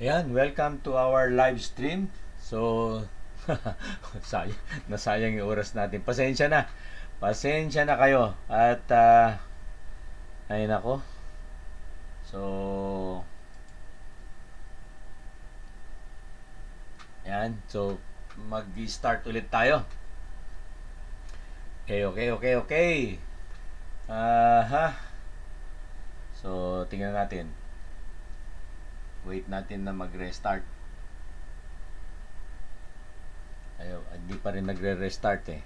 Ayan, welcome to our live stream. So, nasayang yung oras natin. Pasensya na. Pasensya na kayo. At, ay nako. So, ayan. So, mag-start ulit tayo. Okay. Aha. So, tingnan natin. Wait natin na mag-restart. Ayaw, hindi pa rin nagre-restart eh.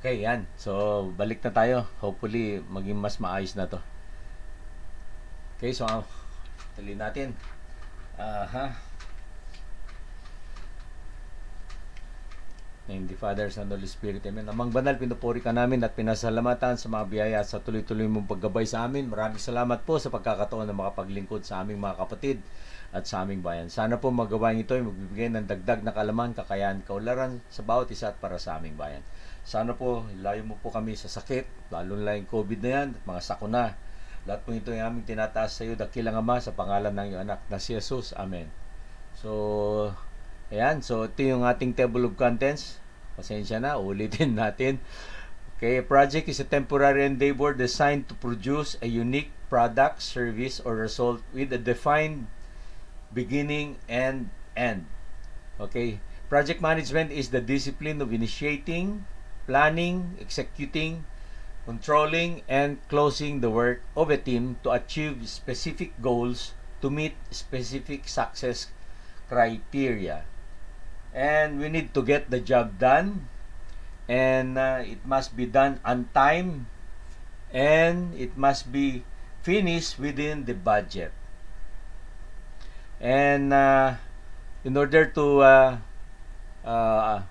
Okay, yan. So, balik na tayo. Hopefully, maging mas maayos na to. Okay, so, tuloy natin. Aha. Name the Father, Son, Holy Spirit. Amen. Amang banal, pinupuri ka namin at pinasalamatan sa mga biyaya sa tuloy-tuloy mong paggabay sa amin. Maraming salamat po sa pagkakataon na makapaglingkod sa aming mga kapatid at sa aming bayan. Sana po magawain ito ay magbibigay ng dagdag na kalaman, kakayahan, kaularan sa bawat isa at para sa aming bayan. Sana po, ilayo mo po kami sa sakit, lalo na yung COVID na yan, at mga sakuna. Lahat po ito ay aming tinataas sa iyo, dakilang Ama, sa pangalan ng iyong anak na si Jesus. Amen. So, ayan. So, ito yung ating table of contents. Pasensya na, ulitin natin. Okay, a project is a temporary endeavor designed to produce a unique product, service, or result with a defined beginning and end. Okay, project management is the discipline of initiating, planning, executing, controlling, and closing the work of a team to achieve specific goals to meet specific success criteria. And we need to get the job done, and it must be done on time, and it must be finished within the budget. And in order to uh,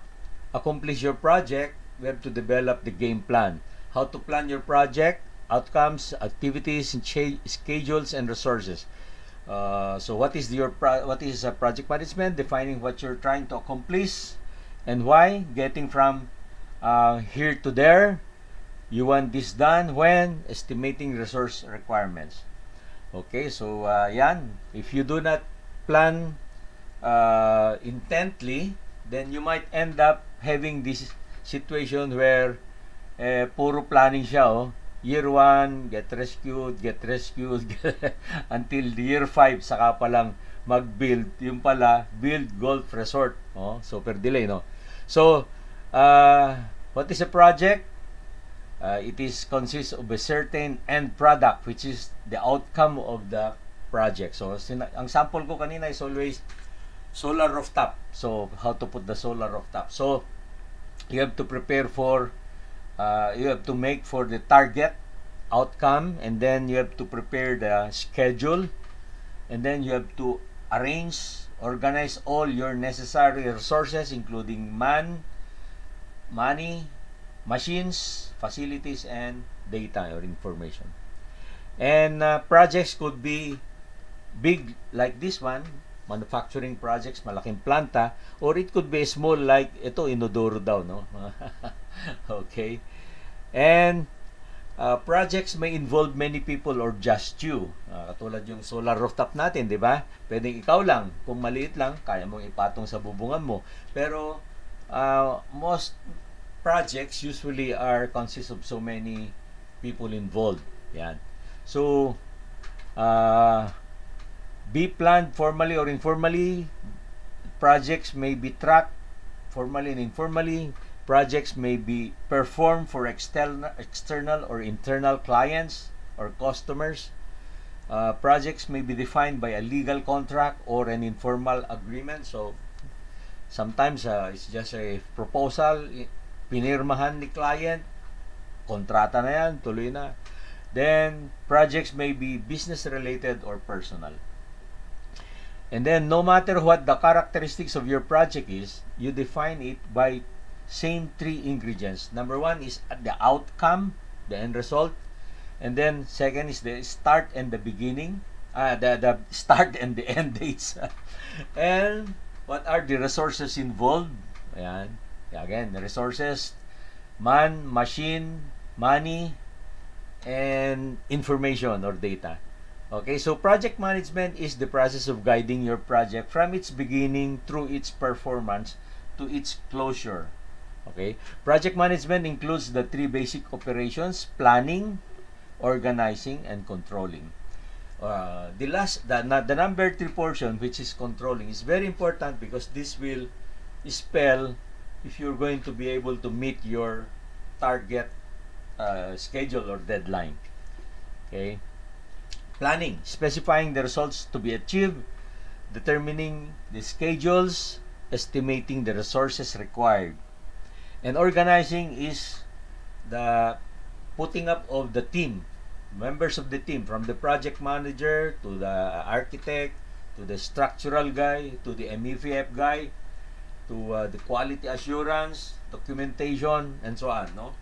accomplish your project, we have to develop the game plan. How to plan your project, outcomes, activities, schedules, and resources. So what is project management? Defining what you're trying to accomplish and why. Getting from here to there. You want this done when. Estimating resource requirements. Okay, so yan. If you do not plan intently, then you might end up having this situation where puro planning siya, oh. Year 1, get rescued, until the year 5, saka pa lang mag-build. Yung pala, build golf resort. Oh, super delay, no? So, what is a project? It is consists of a certain end product, which is the outcome of the project. So, ang sample ko kanina is always solar rooftop. So, how to put the solar rooftop. So, you have to prepare for you have to make for the target outcome, and then you have to prepare the schedule, and then you have to organize all your necessary resources, including money, machines, facilities, and data or information. And projects could be big like this one, manufacturing projects, malaking planta, or it could be small like ito, inodoro daw, no? Okay. And projects may involve many people or just you. Katulad yung solar rooftop natin, di ba? Pwedeng ikaw lang. Kung maliit lang, kaya mong ipatong sa bubungan mo. Pero most projects usually consist of so many people involved. Yan. So, be planned formally or informally. projects may be tracked formally and informally. Projects may be performed for external or internal clients or customers. Projects may be defined by a legal contract or an informal agreement. So, sometimes it's just a proposal, pinirmahan ni client, kontrata na yan, tuloy na. Then, projects may be business-related or personal. And then, no matter what the characteristics of your project is, you define it by same three ingredients. Number one is the outcome, the end result. And then, second is the start and the beginning. The start and the end dates. And what are the resources involved? Ayan. Again, the resources, man, machine, money, and information or data. Okay, so project management is the process of guiding your project from its beginning through its performance to its closure. Okay, project management includes the three basic operations: planning, organizing, and controlling. The number 3 portion, which is controlling, is very important because this will spell if you're going to be able to meet your target schedule or deadline. Okay. Planning, specifying the results to be achieved, determining the schedules, estimating the resources required. And organizing is the putting up of the team, members of the team, from the project manager to the architect, to the structural guy, to the MEVF guy, to the quality assurance, documentation, and so on. No?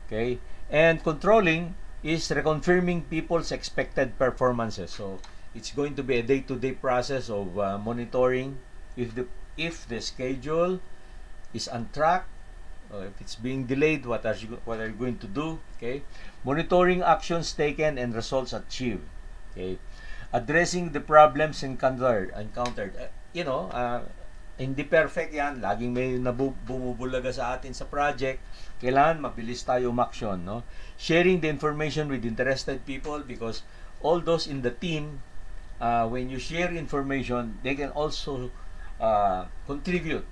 Okay. And controlling is reconfirming people's expected performances. So it's going to be a day-to-day process of monitoring if the schedule is on track, if it's being delayed, what are you going to do? Okay, monitoring actions taken and results achieved. Okay, addressing the problems encountered. Hindi perfect yan. Laging may bumubulaga sa atin sa project. Kailangan mabilis tayo umaksyon, no? Sharing the information with interested people, because all those in the team, when you share information, they can also contribute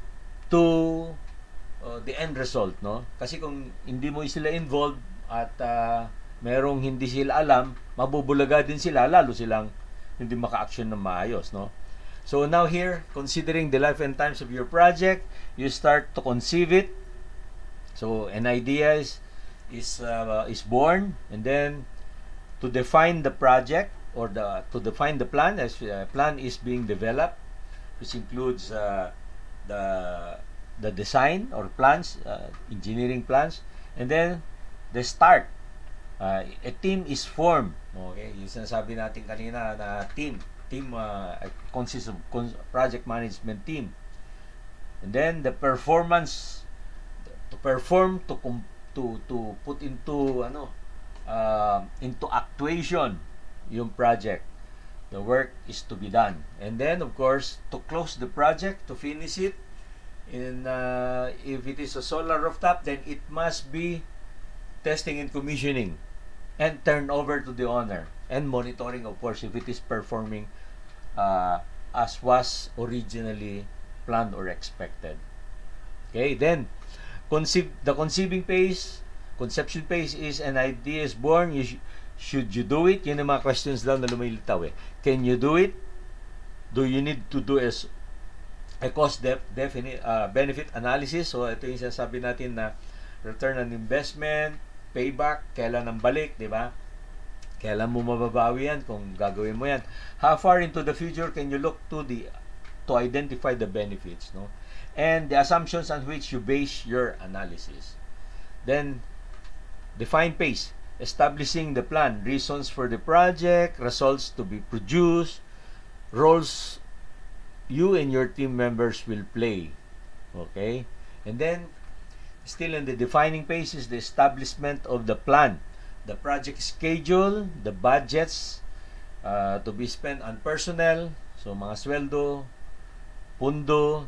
to the end result, no? Kasi kung hindi mo sila involved at merong hindi sila alam, mabubulaga din sila, lalo silang hindi maka-action ng maayos, no? So now here, considering the life and times of your project, you start to conceive it. So an idea is born, and then to define the project or to define the plan, as plan is being developed, which includes the design or plans, engineering plans, and then the start. A team is formed. Okay, yung sinasabi natin kanina na team consists of project management team, and then the performance, to perform, to put into actuation yung project. The work is to be done, and then of course to close the project, to finish it. And if it is a solar rooftop, then it must be testing and commissioning and turn over to the owner, and monitoring, of course, if it is performing as was originally planned or expected. Okay, then the conception phase is an idea is born. Should you do it? Yun ang mga questions daw na lumilitaw eh. Can you do it? Do you need to do a cost benefit analysis? So ito yung sinasabi natin na return on investment, payback, kailan ang balik, di ba? Kailan mo mababawi yan kung gagawin mo yan? How far into the future can you look to identify the benefits, no? And the assumptions on which you base your analysis. Then define pace, establishing the plan, reasons for the project, results to be produced, roles you and your team members will play. Okay? And then still in the defining phase is the establishment of the plan, the project schedule, the budgets to be spent on personnel, so mga sweldo, pundo,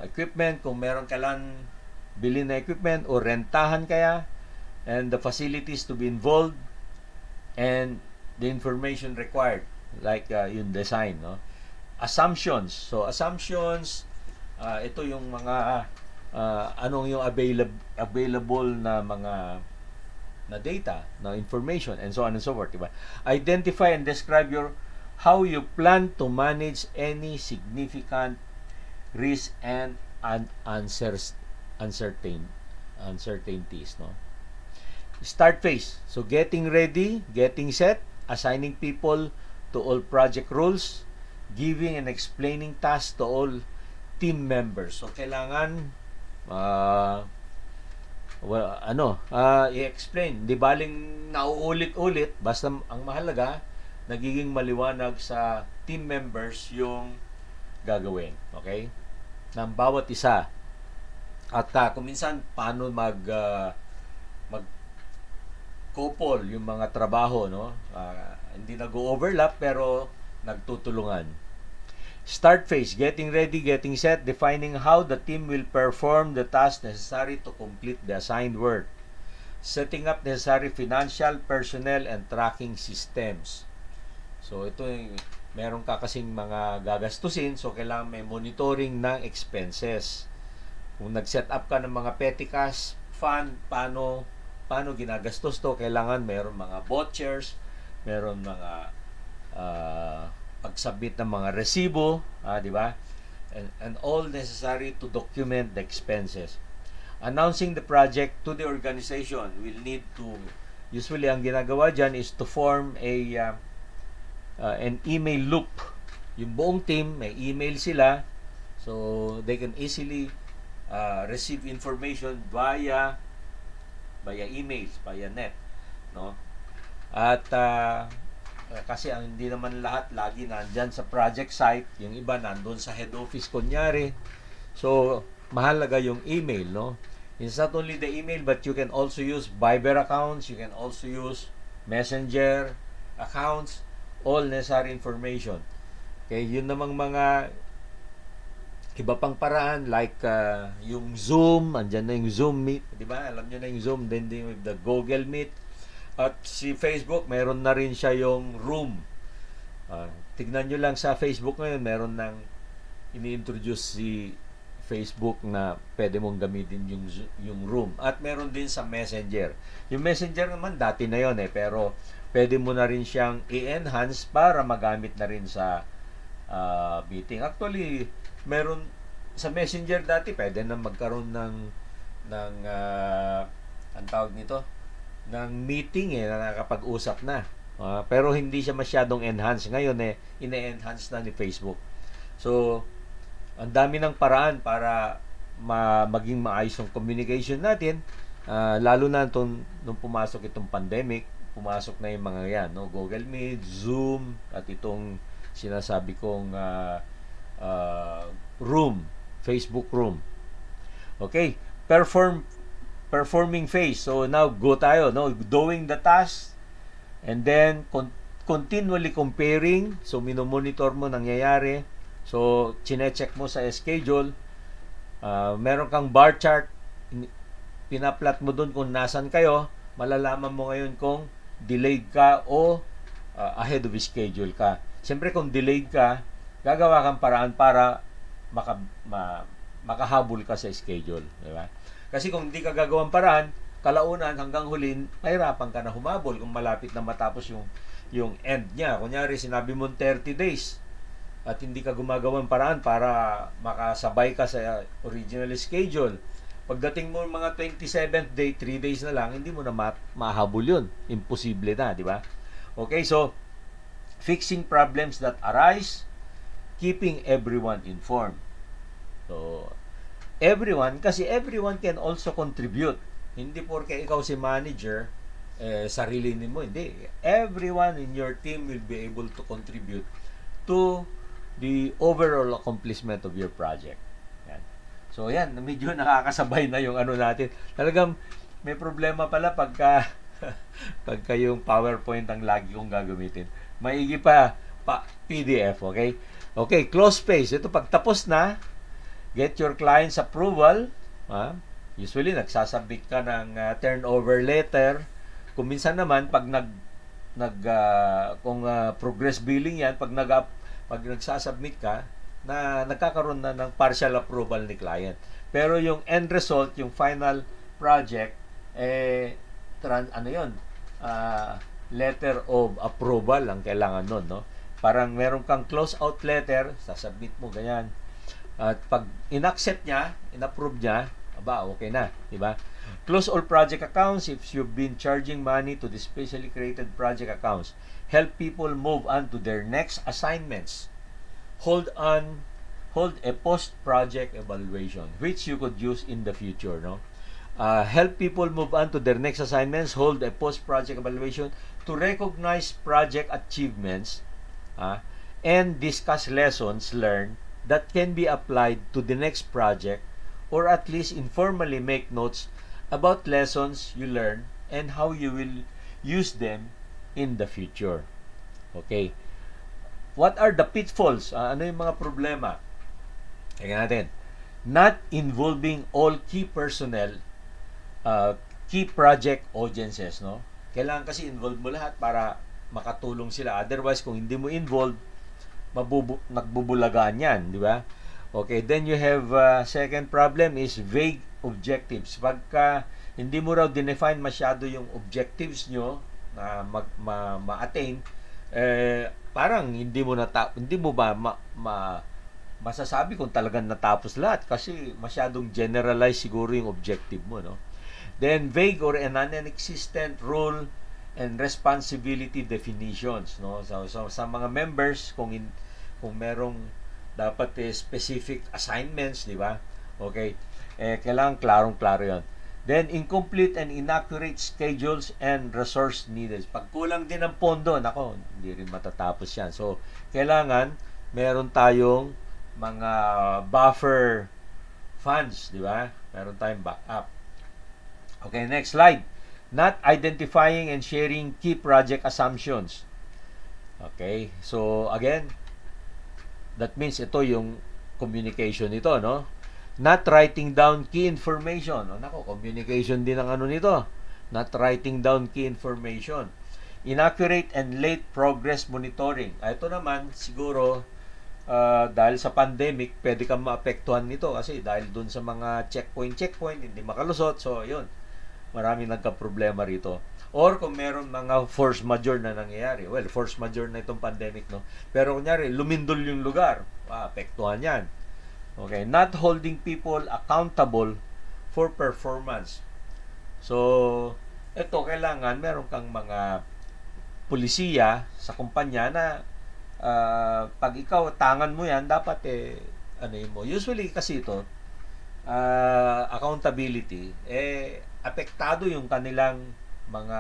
equipment, kung meron kailan bilhin na equipment o rentahan kaya, and the facilities to be involved, and the information required, like yung design, no? assumptions. So, assumptions, ito yung mga anong yung available na mga na data, na information, and so on and so forth, diba? Identify and describe how you plan to manage any significant risk and uncertainties, no? Start phase. So, getting ready, getting set, assigning people to all project roles, giving and explaining tasks to all team members. So, kailangan i-explain. Di baling nauulit-ulit, basta ang mahalaga, nagiging maliwanag sa team members yung gagawin. Okay? Ng bawat isa. At kung minsan, paano couple yung mga trabaho, no? Hindi nag-overlap pero nagtutulungan. Start phase, getting ready, getting set, defining how the team will perform the tasks necessary to complete the assigned work. Setting up necessary financial, personnel, and tracking systems. So ito yung meron ka kasing mga gagastusin, so kailangan may monitoring ng expenses. Kung nag-set up ka ng mga petty cash fund, paano ginagastos to, kailangan meron mga vouchers, meron mga pag-submit ng mga resibo, di ba? And all necessary to document the expenses. Announcing the project to the organization will need to, usually ang ginagawa dyan is to form an email loop. Yung buong team, may email sila, so they can easily receive information via emails, via net, no? At kasi ang hindi naman lahat lagi nandyan sa project site, yung iba nandun sa head office kunyari. So mahalaga yung email, no? It's not only the email, but you can also use Viber accounts, you can also use Messenger accounts, all necessary information. Okay, yun namang mga iba pang paraan like yung Zoom, andyan na yung Zoom Meet, di ba? Alam nyo na yung Zoom, then with the Google Meet. At si Facebook, meron na rin siya yung Room. Tignan nyo lang sa Facebook ngayon, meron nang ini-introduce si Facebook na pwede mong gamitin yung Room. At meron din sa Messenger. Yung Messenger naman, dati na yon pero pwede mo na rin siyang i-enhance para magamit na rin sa meeting. Actually, meron sa Messenger dati, pwede na magkaroon ng ang tawag nito, ng meeting na nakakapag-usap na. Pero hindi siya masyadong enhance. Ngayon ine-enhance na ni Facebook. So, ang dami ng paraan para maging maayos yung communication natin. Lalo na nung pumasok itong pandemic, pumasok na yung mga yan, no? Google Meet, Zoom, at itong sinasabi kong Room, Facebook Room. Okay, performing phase. So now go tayo, no? Doing the task and then continually comparing. So minomonitor mo nangyayari. So chine-check mo sa schedule. Meron kang bar chart, pinaplat mo dun kung nasan kayo. Malalaman mo ngayon kung delayed ka o ahead of schedule ka. Siyempre kung delayed ka, gagawa kang paraan para makahabol ka sa schedule, di ba? Kasi kung hindi ka gagawang paraan, kalaunan hanggang huli, mahirapan ka na humabol kung malapit na matapos yung end niya. Kunyari, sinabi mo 30 days at hindi ka gumagawang paraan para makasabay ka sa original schedule. Pagdating mo mga 27th day, 3 days na lang, hindi mo na mahabol yun. Imposible na, di ba? Okay, so fixing problems that arise, keeping everyone informed. So, kasi everyone can also contribute. Hindi porke ikaw si manager, sarili mo. Hindi. Everyone in your team will be able to contribute to the overall accomplishment of your project. Yan. So, yan. Medyo nakakasabay na yung ano natin. Talagang may problema pala pagka yung PowerPoint ang lagi kong gagamitin. Maigi pa PDF, okay? Okay, close phase. Ito, pag tapos na, get your client's approval. Usually, nagsasubmit ka ng turnover letter. Kung minsan naman, pag kung progress billing yan, pag pag nagsasubmit ka, na nagkakaroon na ng partial approval ni client. Pero yung end result, yung final project, ano yun, letter of approval ang kailangan nun, no? Parang meron kang close out letter, sasubmit mo, ganyan. At pag in-accept niya, in-approve niya, okay na, di ba? Close all project accounts if you've been charging money to the specially created project accounts. Help people move on to their next assignments. Hold a post-project evaluation, which you could use in the future, no? Help people move on to their next assignments. Hold a post-project evaluation to recognize project achievements and discuss lessons learned that can be applied to the next project, or at least informally make notes about lessons you learn and how you will use them in the future. Okay. What are the pitfalls? Ano yung mga problema? Tingnan natin. Not involving all key personnel, key project audiences, no? Kailangan kasi involve mo lahat para makatulong sila. Otherwise, kung hindi mo involve, nagbubulagaan yan, di ba? Okay, then you have second problem is vague objectives. Pagka hindi mo raw define masyado yung objectives nyo na ma-attain, parang hindi mo masasabi kung talagang natapos lahat kasi masyadong generalized siguro yung objective mo, no? Then vague or non-existent role and responsibility definitions, no? So sa mga members, kung merong dapat specific assignments, di ba? Okay. Kailangan klarong-klaro 'yon. Then incomplete and inaccurate schedules and resource needed. Pag kulang din ang pondo, nako, hindi rin matatapos 'yan. So kailangan meron tayong mga buffer funds, di ba? Meron tayong backup. Okay, next slide. Not identifying and sharing key project assumptions. Okay, so again, that means ito yung communication nito, no? Not writing down key information. Nako, communication din ang ano nito. Not writing down key information. Inaccurate and late progress monitoring. Ito naman, siguro, dahil sa pandemic, pwede kang maapektuhan nito kasi dahil dun sa mga checkpoint, hindi makalusot. So, yun. Maraming nagka-problema rito. Or kung meron mga force majeure na nangyayari. Well, force majeure na itong pandemic, no? Pero kunyari, lumindol yung lugar. Apektuhan yan. Okay. Not holding people accountable for performance. So, ito, kailangan meron kang mga pulisiya sa kumpanya na pag ikaw, tangan mo yan, dapat mo. Usually kasi ito, accountability, apektado yung kanilang mga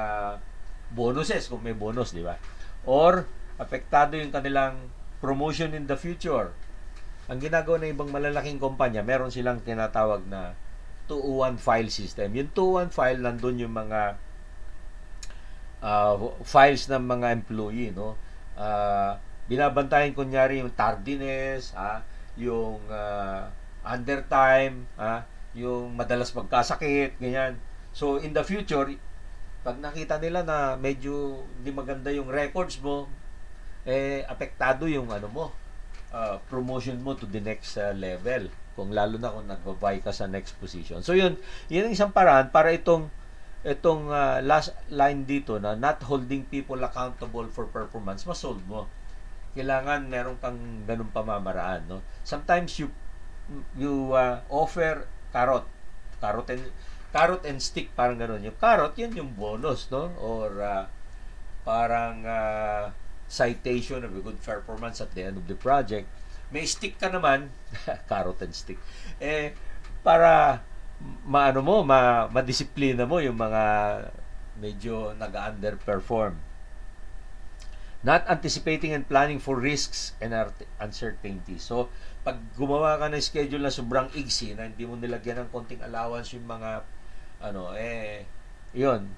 bonuses kung may bonus, di ba? Or apektado yung kanilang promotion in the future. Ang ginagawa ng ibang malalaking kumpanya, meron silang tinatawag na 2-1 file system. Yung 2-1 file, nandun yung mga files ng mga employee, no? Binabantayan kunyari yung tardiness, yung undertime, yung madalas magkasakit, ganyan. So, in the future, pag nakita nila na medyo hindi maganda yung records mo, apektado yung promotion mo to the next level. Kung lalo na kung nag-vie ka sa next position. So, yun ang isang paraan para itong last line dito na not holding people accountable for performance, ma-solve mo. Kailangan meron kang ganung pamamaraan, no? Sometimes you offer carrot and stick, parang gano'n. Yung carrot, yun yung bonus, no? Or parang citation of a good performance at the end of the project. May stick ka naman, carrot and stick, para madisiplina mo yung mga medyo nag-underperform. Not anticipating and planning for risks and uncertainty. So, pag gumawa ka ng schedule na sobrang igsi, na hindi mo nilagyan ng konting allowance yung mga yun,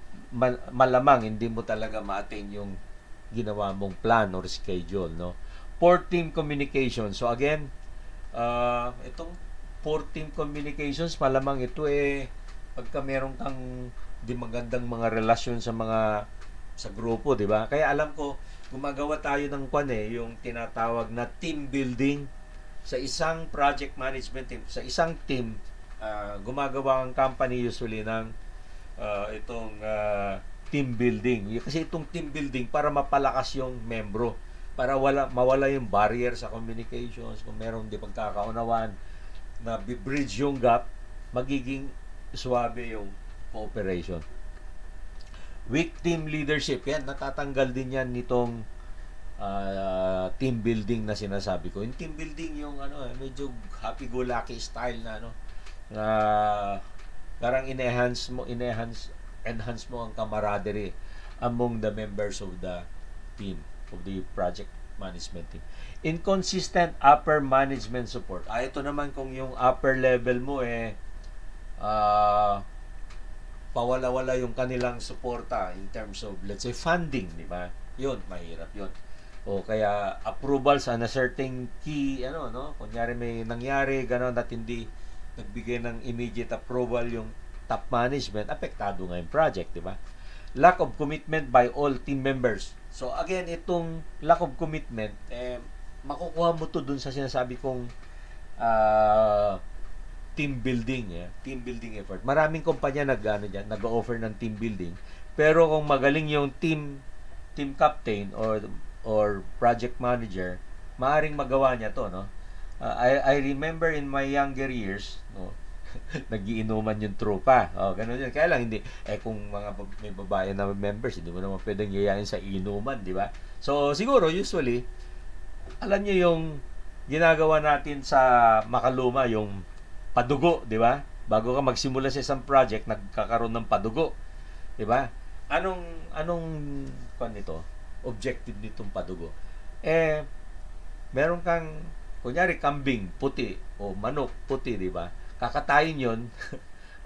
malamang hindi mo talaga ma-attain yung ginawa mong plan or schedule, no? Poor team communication. So again, itong poor team communications, malamang ito pagka meron kang di magandang mga relasyon sa grupo, di ba? Kaya alam ko gumagawa tayo ng yung tinatawag na team building sa isang project management team, sa isang team. Gumagawa ang company usually ng itong team building. Kasi itong team building para mapalakas yung membro, para mawala yung barrier sa communications. Kung merong di pagkakaunawaan, na bridge yung gap, magiging suwabe yung cooperation. Weak team leadership, yan, natatanggal din yan nitong team building na sinasabi ko. Yung team building, yung medyo happy-go-lucky style na na parang enhance mo ang camaraderie among the members of the team, of the project management team. Inconsistent upper management support. Ito naman kung yung upper level mo pawala-wala yung kanilang suporta in terms of, let's say, funding, di ba? Yun, mahirap yun. O kaya approvals on a certain key, kunyari may nangyari, gano'n, at hindi nagbigay ng immediate approval yung top management, apektado nga yung project, di ba? Lack of commitment by all team members. So again, itong lack of commitment, makukuha mo to dun sa sinasabi kong team building, team building effort. Maraming kumpanya nag-offer ng team building. Pero kung magaling yung team captain or project manager, maaring magawa niya to, no? I remember in my younger years, nagiinuman yung tropa. Ganun yun. Kaya lang hindi kung may babae na members, hindi mo naman pwedeng yayain sa inuman, di ba? So siguro usually alam niyo yung ginagawa natin sa makaluma, yung padugo, di ba? Bago ka magsimula sa isang project, nagkakaroon ng padugo, di ba? Anong nito? Objective nitong padugo? Meron kang kunyari kambing puti o manok puti, di ba? Kakatayin yon.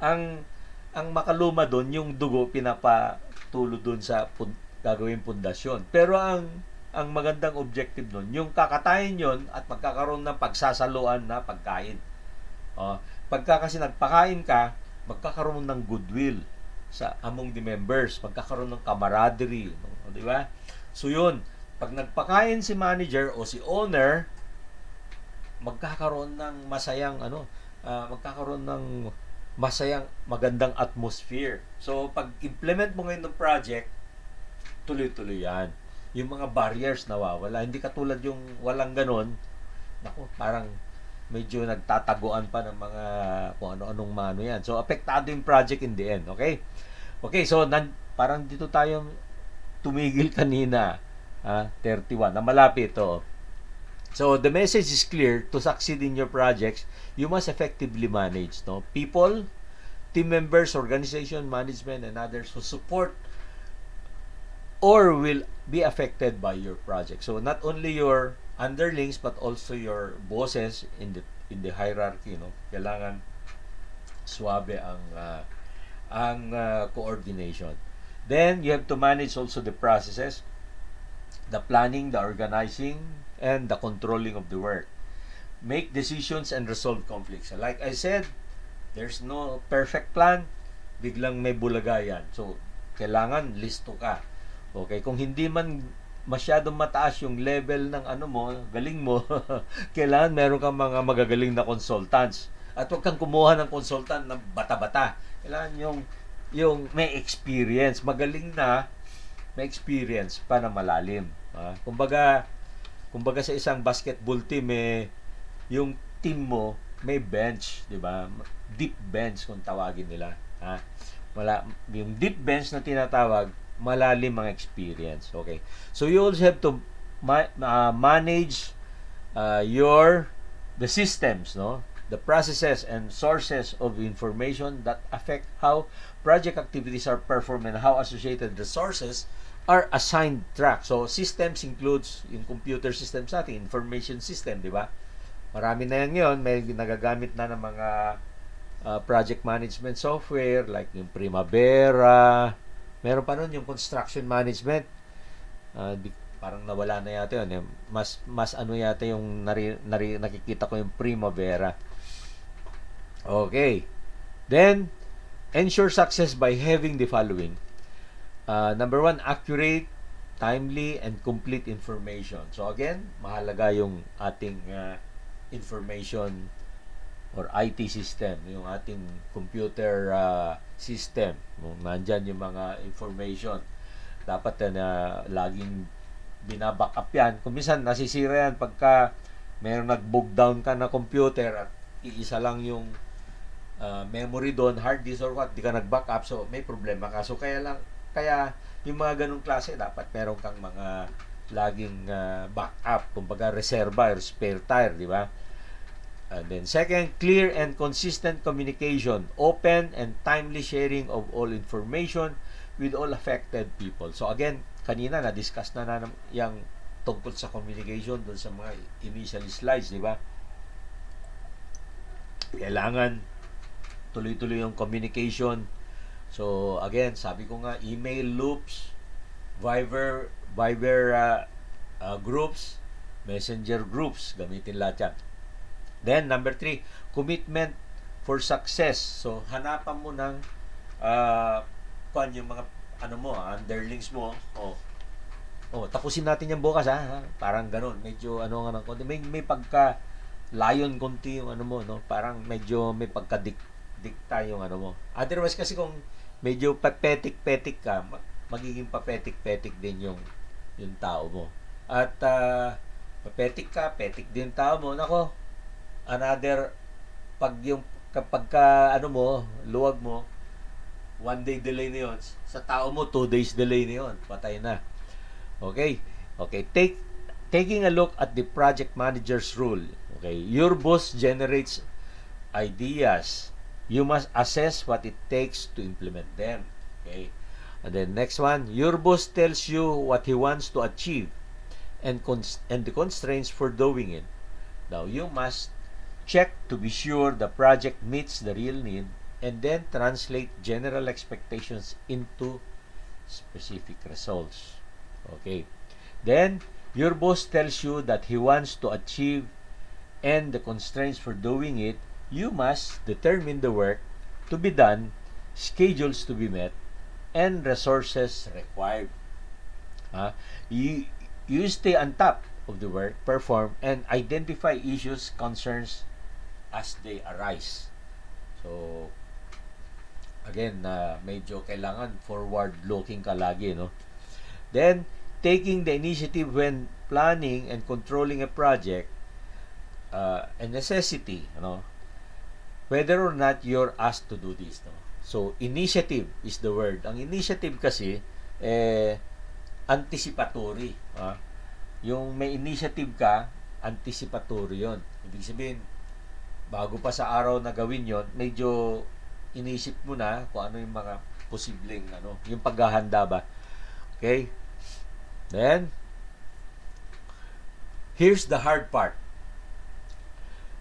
ang makaluma doon, yung dugo pinapatulo doon sa gagawing pundasyon. Pero ang magandang objective doon, yung kakatayin yon at magkakaroon ng pagsasaluan na pagkain. Pagka kasi nagpakain ka, magkakaroon ng goodwill sa among the members, magkakaroon ng camaraderie, di ba? So yun, pag nagpakain si manager o si owner, magkakaroon ng masayang magandang atmosphere. So pag implement mo ngayon ng project, tuloy-tuloy yan. Yung mga barriers nawawala. Hindi katulad yung walang ganon, parang medyo nagtataguan pa ng mga kung ano-anong mano yan. So apektado yung project in the end. Okay, so parang dito tayo tumigil kanina, 31 na malapit to. So the message is clear: to succeed in your projects, you must effectively manage people, team members, organization, management, and others who support or will be affected by your project. So not only your underlings but also your bosses in the hierarchy, kailangan suabe ang coordination. Then you have to manage also the processes, the planning, the organizing, and the controlling of the work. Make decisions and resolve conflicts. Like I said, there's no perfect plan. Biglang may bulaga yan. So, kailangan listo ka. Okay? Kung hindi man masyadong mataas yung level ng galing mo, kailangan meron kang mga magagaling na consultants. At huwag kang kumuha ng consultant na bata-bata. Kailangan yung may experience. Magaling na, may experience pa na malalim. Kumbaga sa isang basketball team, yung team mo may bench, di ba? Deep bench kung tawagin nila. Yung deep bench na tinatawag, malalim ang experience. Okay. So you also have to manage the systems, the processes and sources of information that affect how project activities are performed and how associated resources are assigned track. So systems includes yung computer systems natin, information system, di ba? Marami na yan ngayon. May nagagamit na ng mga project management software like yung Primavera. Meron pa nun yung construction management. Parang nawala na yata yun. Mas yata yung nakikita ko yung Primavera. Okay. Then, ensure success by having the following. Number 1, accurate timely and complete information. So again, mahalaga yung ating information or IT system, yung ating computer system. Nandyan yung mga information. Dapat na laging binabackup yan. Kung minsan nasisira yan pagka mayroong nag-book down ka na computer at iisa lang yung memory doon, hard disk or what, di ka nag-backup, so may problema ka. So kaya yung mga ganung klase, dapat meron kang mga laging backup, kumbaga reserva or spare tire, di ba? And then second, clear and consistent communication, open and timely sharing of all information with all affected people. So again, kanina na-discuss na yung tungkol sa communication doon sa mga initial slides, di ba? Kailangan tuloy-tuloy yung communication. So again, sabi ko nga, email loops, Viber groups, messenger groups, gamitin lahat yan. Then number 3, commitment for success. So hanapan mo ng yung mga underlings mo. Tapusin natin yan bukas ha. Parang ganun, medyo ng konti. May pagka lion konti yung mo, no? Parang medyo may pagka-dikta yung mo. Otherwise kasi kung medyo papetik-petik ka, magiging papetik-petik din yung tao mo. At papetik ka, petik din yung tao mo. Nako, another, kapag ka, luwag mo, 1 day delay na yun. Sa tao mo, 2 days delay na yun. Patay na. Okay? Taking a look at the project manager's rule. Okay? Your boss generates ideas. You must assess what it takes to implement them. Okay? And then next one, your boss tells you what he wants to achieve and the constraints for doing it. Now, you must check to be sure the project meets the real need and then translate general expectations into specific results. Okay. Then, your boss tells you that he wants to achieve and the constraints for doing it. You must determine the work to be done, schedules to be met, and resources required. You stay on top of the work performed and identify issues, concerns as they arise. So, again, medyo kailangan forward-looking ka lagi, no? Then, taking the initiative when planning and controlling a project, a necessity, whether or not you're asked to do this, no? So, initiative is the word. Ang initiative kasi, anticipatory. Yung may initiative ka, anticipatory yon. Ibig sabihin, bago pa sa araw na gawin yon, medyo inisip mo na kung ano yung mga posibleng, yung paghahanda ba. Okay? Then, here's the hard part.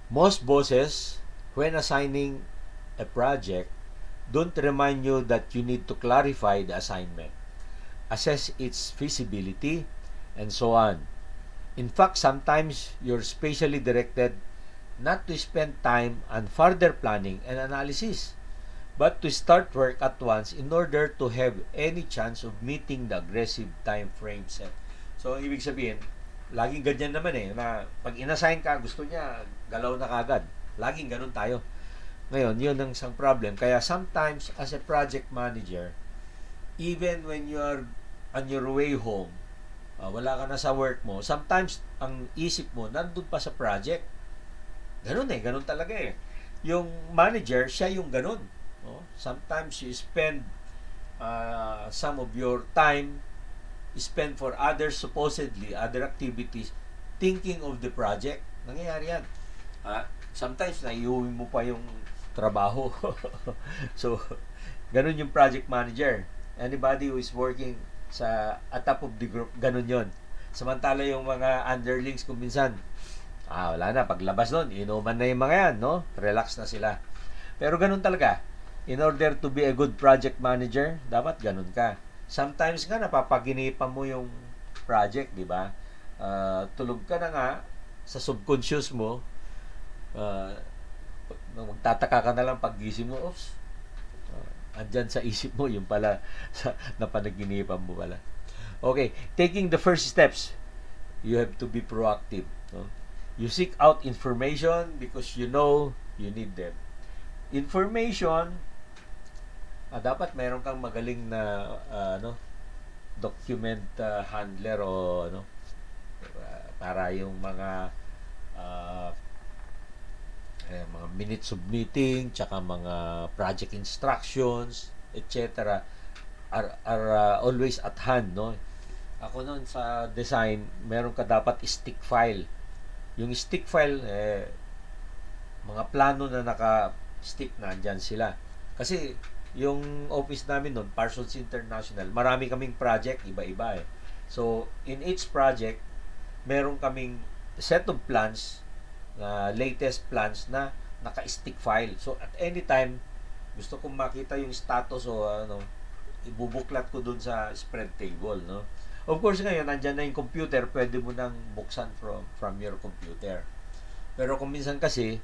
Most bosses, when assigning a project, don't remind you that you need to clarify the assignment, assess its feasibility, and so on. In fact, sometimes you're specially directed not to spend time on further planning and analysis, but to start work at once in order to have any chance of meeting the aggressive time frame set. So, ibig sabihin, laging ganyan naman na pag inassign ka, gusto niya, galaw na kagad. Laging ganun tayo. Ngayon, yun ang isang problem. Kaya sometimes, as a project manager, even when you are on your way home, wala ka na sa work mo, sometimes, ang isip mo, nandun pa sa project. Ganun ganun talaga Yung manager, siya yung ganun. Sometimes, you spend some of your time, spend for others, supposedly, other activities, thinking of the project. Nangyayari yan. Sometimes, naiuwi mo pa yung trabaho. So, ganun yung project manager. Anybody who is working at top of the group, ganun yon. Samantala yung mga underlings kung minsan, wala na, paglabas nun, inuman na yung mga yan, no? Relax na sila. Pero ganun talaga. In order to be a good project manager, dapat ganun ka. Sometimes nga, napapaginipan mo yung project, di ba? Tulog ka na nga, sa subconscious mo, magtataka ka na lang pag-gising mo, andyan sa isip mo, yung pala, napanaginipan mo pala. Okay, taking the first steps, you have to be proactive. No? You seek out information because you know you need them. Information, dapat mayroon kang magaling na document handler o para yung uh, mga minutes of meeting, tsaka mga project instructions, etc. are always at hand, no? Ako noon sa design, meron ka dapat stick file. Yung stick file, mga plano na naka-stick na andyan sila. Kasi yung office namin noon, Parsons International, marami kaming project, iba-iba eh. So, in each project, meron kaming set of plans, latest plans na naka-stick file. So, at any time, gusto kong makita yung status o ibubuklat ko dun sa spread table, no? Of course, ngayon, nandyan na yung computer, pwede mo nang buksan from your computer. Pero kung minsan kasi,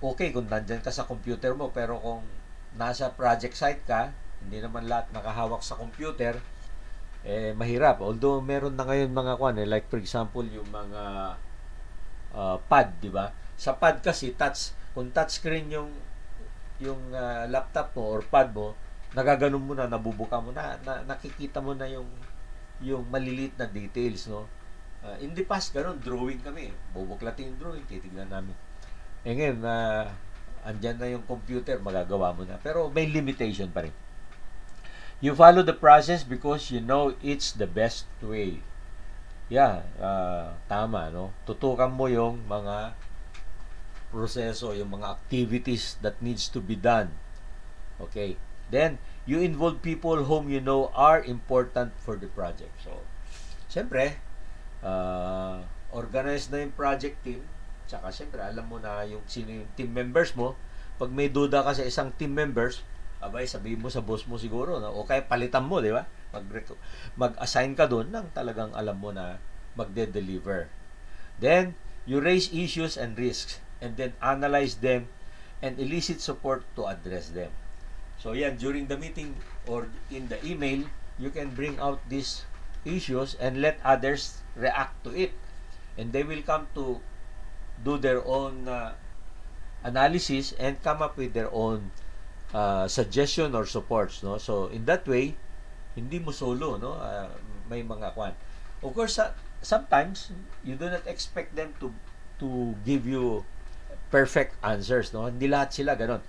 okay kung nandyan ka sa computer mo, pero kung nasa project site ka, hindi naman lahat nakahawak sa computer, mahirap. Although, meron na ngayon mga like for example, yung mga pad, di ba? Sa pad kasi, kung touchscreen yung laptop mo or pad mo, nagaganon mo na, nabubuka mo na, nakikita mo na yung maliliit na details, no? In the past, ganun, drawing kami. Bubuklatin yung drawing, titignan namin. Ngayon, andyan na yung computer, magagawa mo na. Pero may limitation pa rin. You follow the process because you know it's the best way. Yeah, tama, no? Tutukan mo yung mga proseso, yung mga activities that needs to be done. Okay. Then, you involve people whom you know are important for the project. So, siyempre, organize na yung project team. Tsaka, siyempre, alam mo na sino yung team members mo. Pag may duda ka sa isang team members, sabihin mo sa boss mo siguro, no? O kaya palitan mo, di ba? Mag-assign ka doon nang talagang alam mo na magde-deliver. Then, you raise issues and risks and then analyze them and elicit support to address them. So, yan, during the meeting or in the email, you can bring out these issues and let others react to it. And they will come to do their own analysis and come up with their own suggestion or supports, no? So, in that way, hindi mo solo, no? May mga kwan. Of course, sometimes, you do not expect them to give you perfect answers, no? Hindi lahat sila ganon.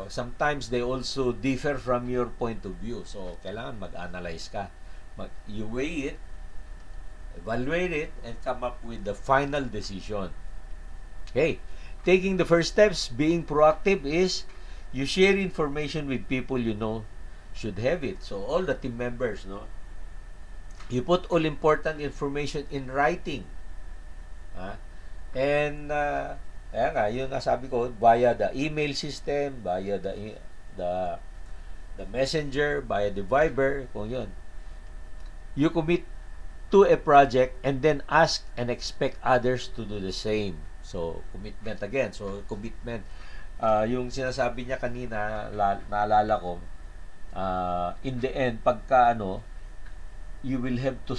Sometimes they also differ from your point of view. So, kailangan mag-analyze ka. You weigh it, evaluate it, and come up with the final decision. Okay. Taking the first steps, being proactive is you share information with people you know should have it. So, all the team members, no? You put all important information in writing. And, kaya nga, yun nga sabi ko, via the email system, via the messenger, via the Viber, kung yun. You commit to a project and then ask and expect others to do the same. So, commitment again. So, commitment. Yung sinasabi niya kanina, naalala ko, in the end, pagka you will have to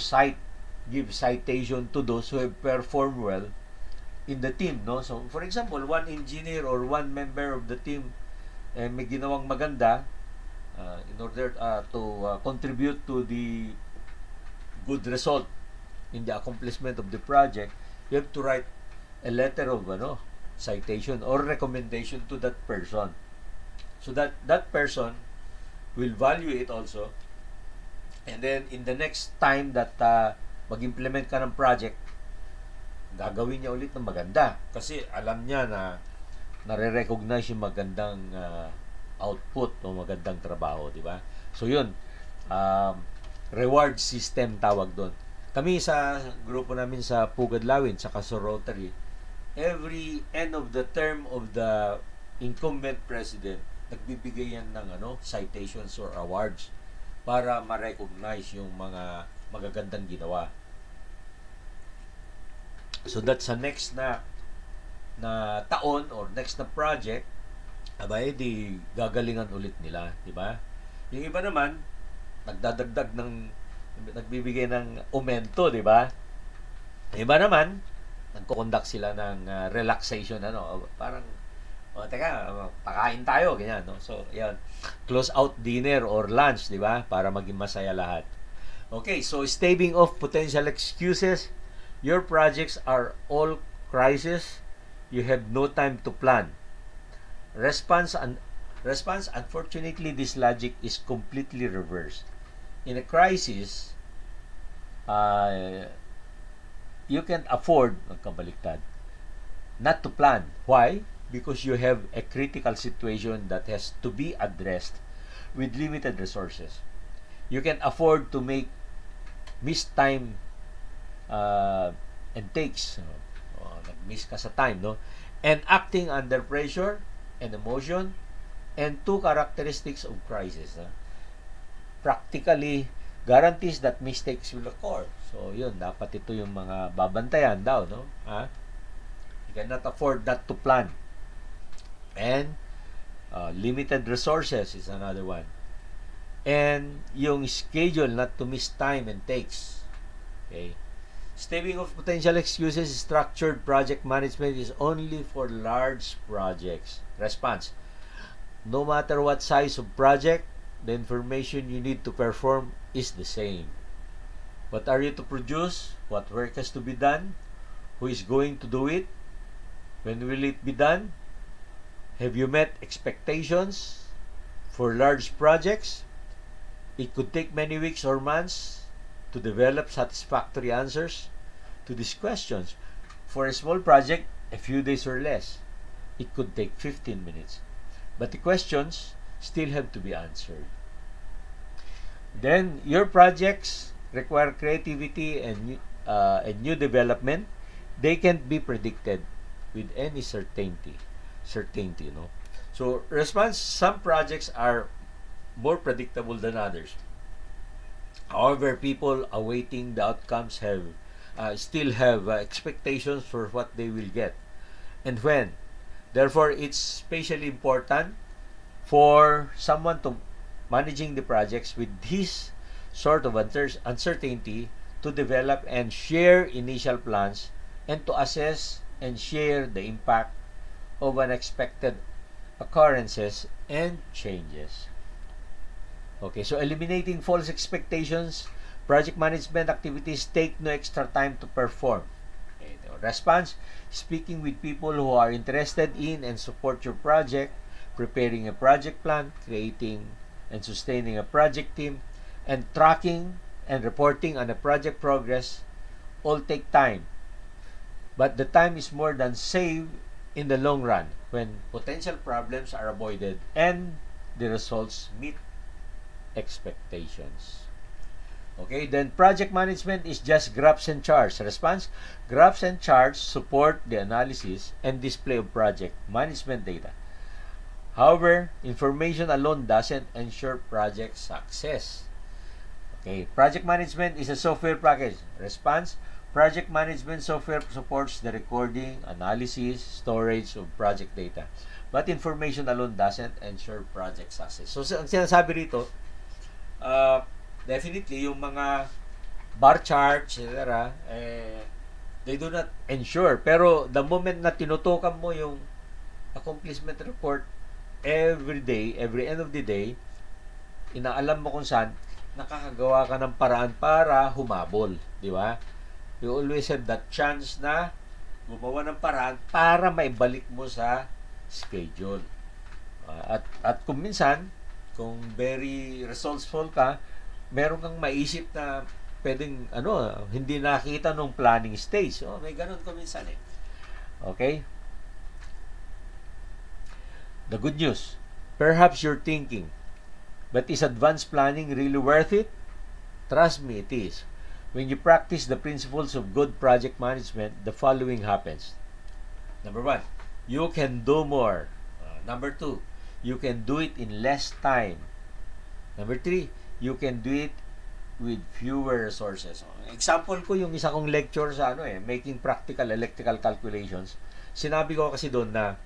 give citation to those who have performed well in the team, no? So, for example, one engineer or one member of the team may ginawang maganda in order to contribute to the good result in the accomplishment of the project. You have to write a letter of citation or recommendation to that person, so that person will value it also, and then in the next time that mag-implement ka ng project, gagawin niya ulit ng maganda kasi alam niya na nare-recognize yung magandang output o magandang trabaho, di ba? So yun, reward system tawag doon. Kami sa grupo namin sa Pugad Lawin saka sa Rotary, every end of the term of the incumbent president, nagbibigay yan ng citations or awards para ma-recognize yung mga magagandang ginawa. So that's the next na taon or next na project, di gagalingan ulit nila, di ba? Yung iba naman, nagdadagdag ng, nagbibigay ng aumento, di ba? Iba naman, nagko-conduct sila ng relaxation, parang, teka, pakain tayo, ganyan, no? So, yan, close out dinner or lunch, di ba? Para maging masaya lahat. Okay, so staving off potential excuses. Your projects are all crisis. You have no time to plan. Response, unfortunately, this logic is completely reversed. In a crisis, you can't afford, magkabaliktad, not to plan. Why? Because you have a critical situation that has to be addressed with limited resources. You can't afford to make missed time and takes. Nag-miss ka sa time, no? And acting under pressure and emotion, and two characteristics of crisis. Practically guarantees that mistakes will occur. So, yun, dapat ito yung mga babantayan daw, no? You cannot afford not to plan. And limited resources is another one. And yung schedule not to miss time and takes. Okay? Staving off potential excuses, structured project management is only for large projects. Response: no matter what size of project, the information you need to perform is the same. What are you to produce? What work has to be done? Who is going to do it? When will it be done? Have you met expectations for large projects? It could take many weeks or months to develop satisfactory answers to these questions. For a small project, a few days or less. It could take 15 minutes. But the questions still have to be answered. Then, your projects require creativity and new development. They can't be predicted with any certainty. No? So, response: some projects are more predictable than others. However, people awaiting the outcomes still have expectations for what they will get and when. Therefore, it's especially important for someone to managing the projects with this sort of uncertainty to develop and share initial plans and to assess and share the impact of unexpected occurrences and changes. Okay, so eliminating false expectations. Project management activities take no extra time to perform. Okay, response: speaking with people who are interested in and support your project, preparing a project plan, creating and sustaining a project team, and tracking and reporting on a project progress all take time. But the time is more than saved in the long run when potential problems are avoided and the results meet expectations. Okay, then project management is just graphs and charts. Response: graphs and charts support the analysis and display of project management data. However, information alone doesn't ensure project success. Okay, project management is a software package. Response: project management software supports the recording, analysis, storage of project data. But information alone doesn't ensure project success. So, ang sinasabi rito, definitely, yung mga bar charts, etc., they do not ensure. Pero, the moment na tinutukan mo yung accomplishment report every day, every end of the day, inaalam mo kung saan, nakakagawa ka ng paraan para humabol. Di ba? You always have that chance na gumawa ng paraan para maibalik mo sa schedule. At kung minsan, kung very resourceful ka, meron kang maisip na pwedeng hindi nakita nung planning stage. May ganun ko minsan eh. Okay? The good news, perhaps you're thinking, but is advanced planning really worth it? Trust me, it is. When you practice the principles of good project management, the following happens. Number 1, you can do more. Number 2, you can do it in less time. Number 3, you can do it with fewer resources. Example ko yung isa kong lecture sa making practical electrical calculations. Sinabi ko kasi doon na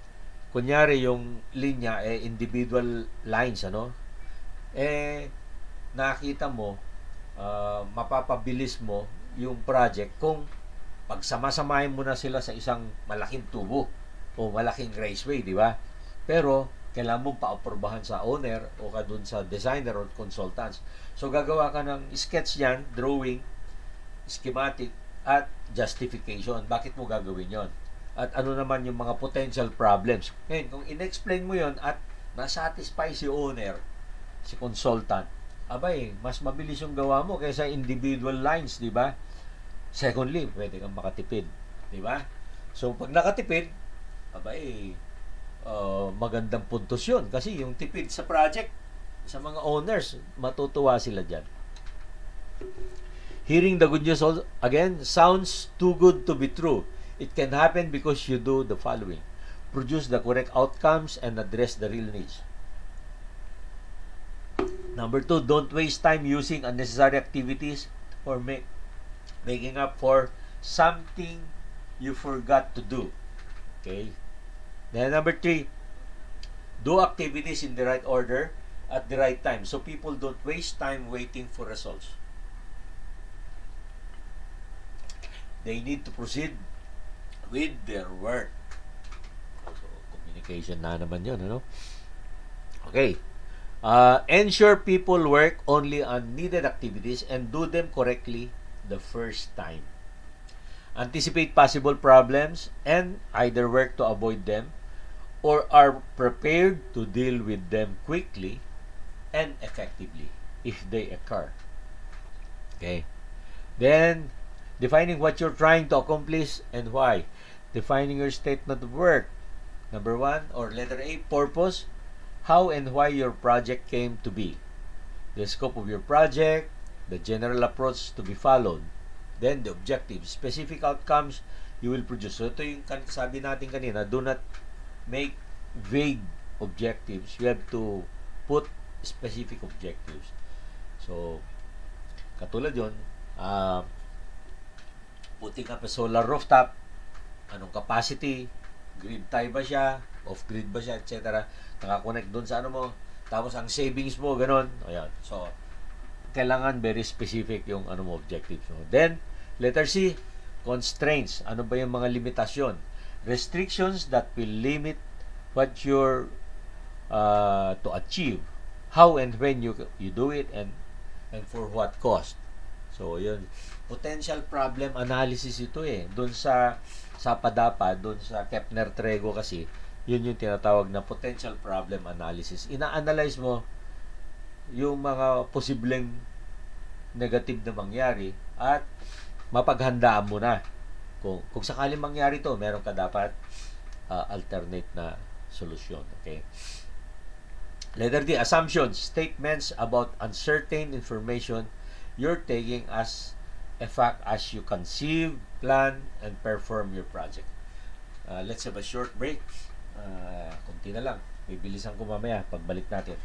kunyari yung linya individual lines nakita mo, mapapabilis mo yung project kung pagsama-samahin mo na sila sa isang malaking tubo o malaking raceway, di ba? Pero, kailangan mong paapurbahan sa owner o ka dun sa designer or consultants. So, gagawa ka ng sketch yan, drawing, schematic, at justification. Bakit mo gagawin yon? At ano naman yung mga potential problems. Ngayon, kung in-explain mo yon at na-satisfy si owner, si consultant, abay, mas mabilis yung gawa mo kaysa individual lines, di ba? Secondly, pwede kang makatipid, di ba? So, pag nakatipid, abay, magandang puntos yun. Kasi yung tipid sa project, sa mga owners, matutuwa sila dyan. Hearing the good news also, again, sounds too good to be true. It can happen because you do the following. Produce the correct outcomes and address the real needs. Number 2, don't waste time using unnecessary activities or making up for something you forgot to do. Okay? Then number 3, do activities in the right order at the right time so people don't waste time waiting for results. They need to proceed with their work. So, communication na naman yun, ano? Okay. Ensure people work only on needed activities and do them correctly the first time. Anticipate possible problems and either work to avoid them or are prepared to deal with them quickly and effectively if they occur. Okay. Then, defining what you're trying to accomplish and why. Defining your statement of work. Number 1, or letter A, purpose. How and why your project came to be. The scope of your project. The general approach to be followed. Then, the objectives. Specific outcomes you will produce. So, ito yung sabi natin kanina, do not make vague objectives. You have to put specific objectives. So, katulad yun, putting up a solar rooftop, anong capacity, grid tie ba siya, off-grid ba siya, etc. Nakakonect doon sa ano mo, tapos ang savings mo, ganon. Ayan. So, kailangan very specific yung ano mo, objectives mo. Then, letter C, constraints. Ano ba yung mga limitasyon? Restrictions that will limit what you're to achieve. How and when you do it and for what cost. So, yun. Potential problem analysis ito eh. Doon sa PADAPA, doon sa Kepner-Trego kasi, yun yung tinatawag na potential problem analysis. Ina-analyze mo yung mga posibleng negative na mangyari at mapaghandaan mo na. Kung sakaling mangyari to, meron ka dapat alternate na solusyon. Okay? Letter D, assumptions, statements about uncertain information you're taking as a fact as you conceive, plan, and perform your project. Let's have a short break. Kunti na lang. Bibilisan ko mamaya pagbalik natin.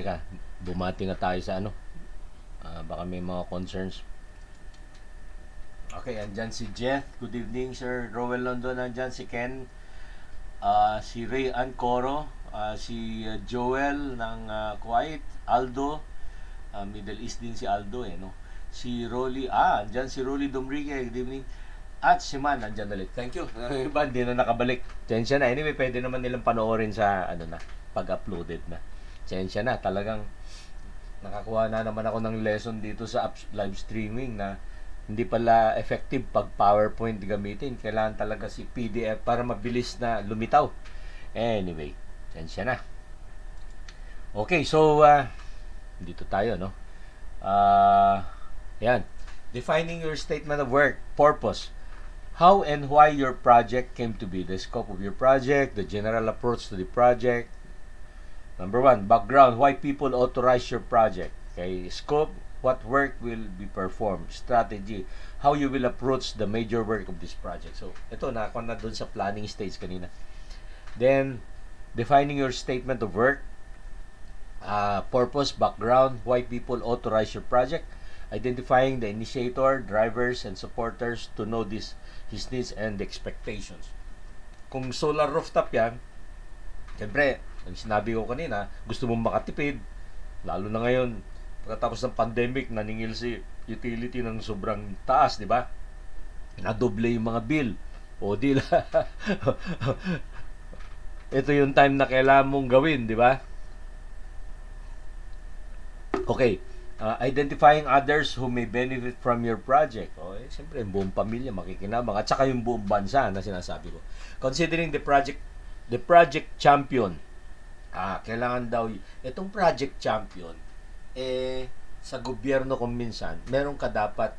teka, bumati nga tayo sa ano. Baka may mga concerns. Okay, andyan si Jeff. Good evening, Sir Rowell London. Andyan si Ken. Si Ray Ancoro. Si Joel ng Kuwait. Aldo. Middle East din si Aldo no? Si Rolly. Andyan si Rolly Domrigue. Good evening. At si Man, andyan ulit. Thank you. Iba, hindi na nakabalik. Tensya na. Anyway, pwede naman nilang panoorin sa pag-uploaded na. Tensya na. Talagang nakakuha na naman ako ng lesson dito sa live streaming na hindi pala effective pag PowerPoint gamitin. Kailangan talaga si PDF para mabilis na lumitaw. Anyway, tensya na. Okay, so dito tayo, no? Yan. Defining your statement of work, purpose. How and why your project came to be. The scope of your project, the general approach to the project. Number 1, background. Why people authorize your project. Okay, scope. What work will be performed. Strategy. How you will approach the major work of this project. So, ito, nakakuha na dun sa planning stage kanina. Then, defining your statement of work. Purpose, background. Why people authorize your project. Identifying the initiator, drivers, and supporters to know his needs and expectations. Kung solar rooftop yan, siyempre, ang sinabi ko kanina, gusto mong makatipid, lalo na ngayon, pagkatapos ng pandemic, naningil si utility ng sobrang taas, di ba? Nadoble yung mga bill. O di ito yung time na kailangan mong gawin, di ba? Okay. Identifying others who may benefit from your project. Okay, siyempre, yung buong pamilya makikinabang at saka yung buong bansa na sinasabi ko. Considering the project champion. Kailangan daw itong project champion sa gobyerno kung minsan meron ka dapat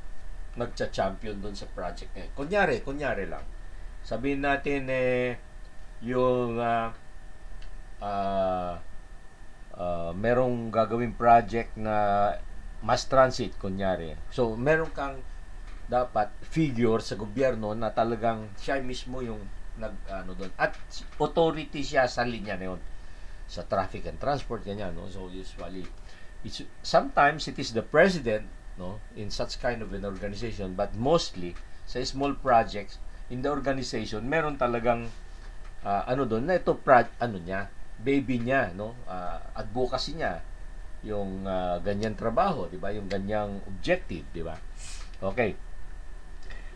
magcha-champion doon sa project ngayon. Kunyari lang. Sabihin natin yung merong gagawing project na mass transit kunyari. So meron kang dapat figure sa gobyerno na talagang siya mismo yung doon at authority siya sa linya na yun. Sa traffic and transport ganyan, no? So usually sometimes it is the president, no, in such kind of an organization, but mostly sa small projects in the organization meron talagang doon na ito niya, baby niya, no, advocacy niya yung ganyan trabaho, di ba, yung ganyang objective, di ba? Okay,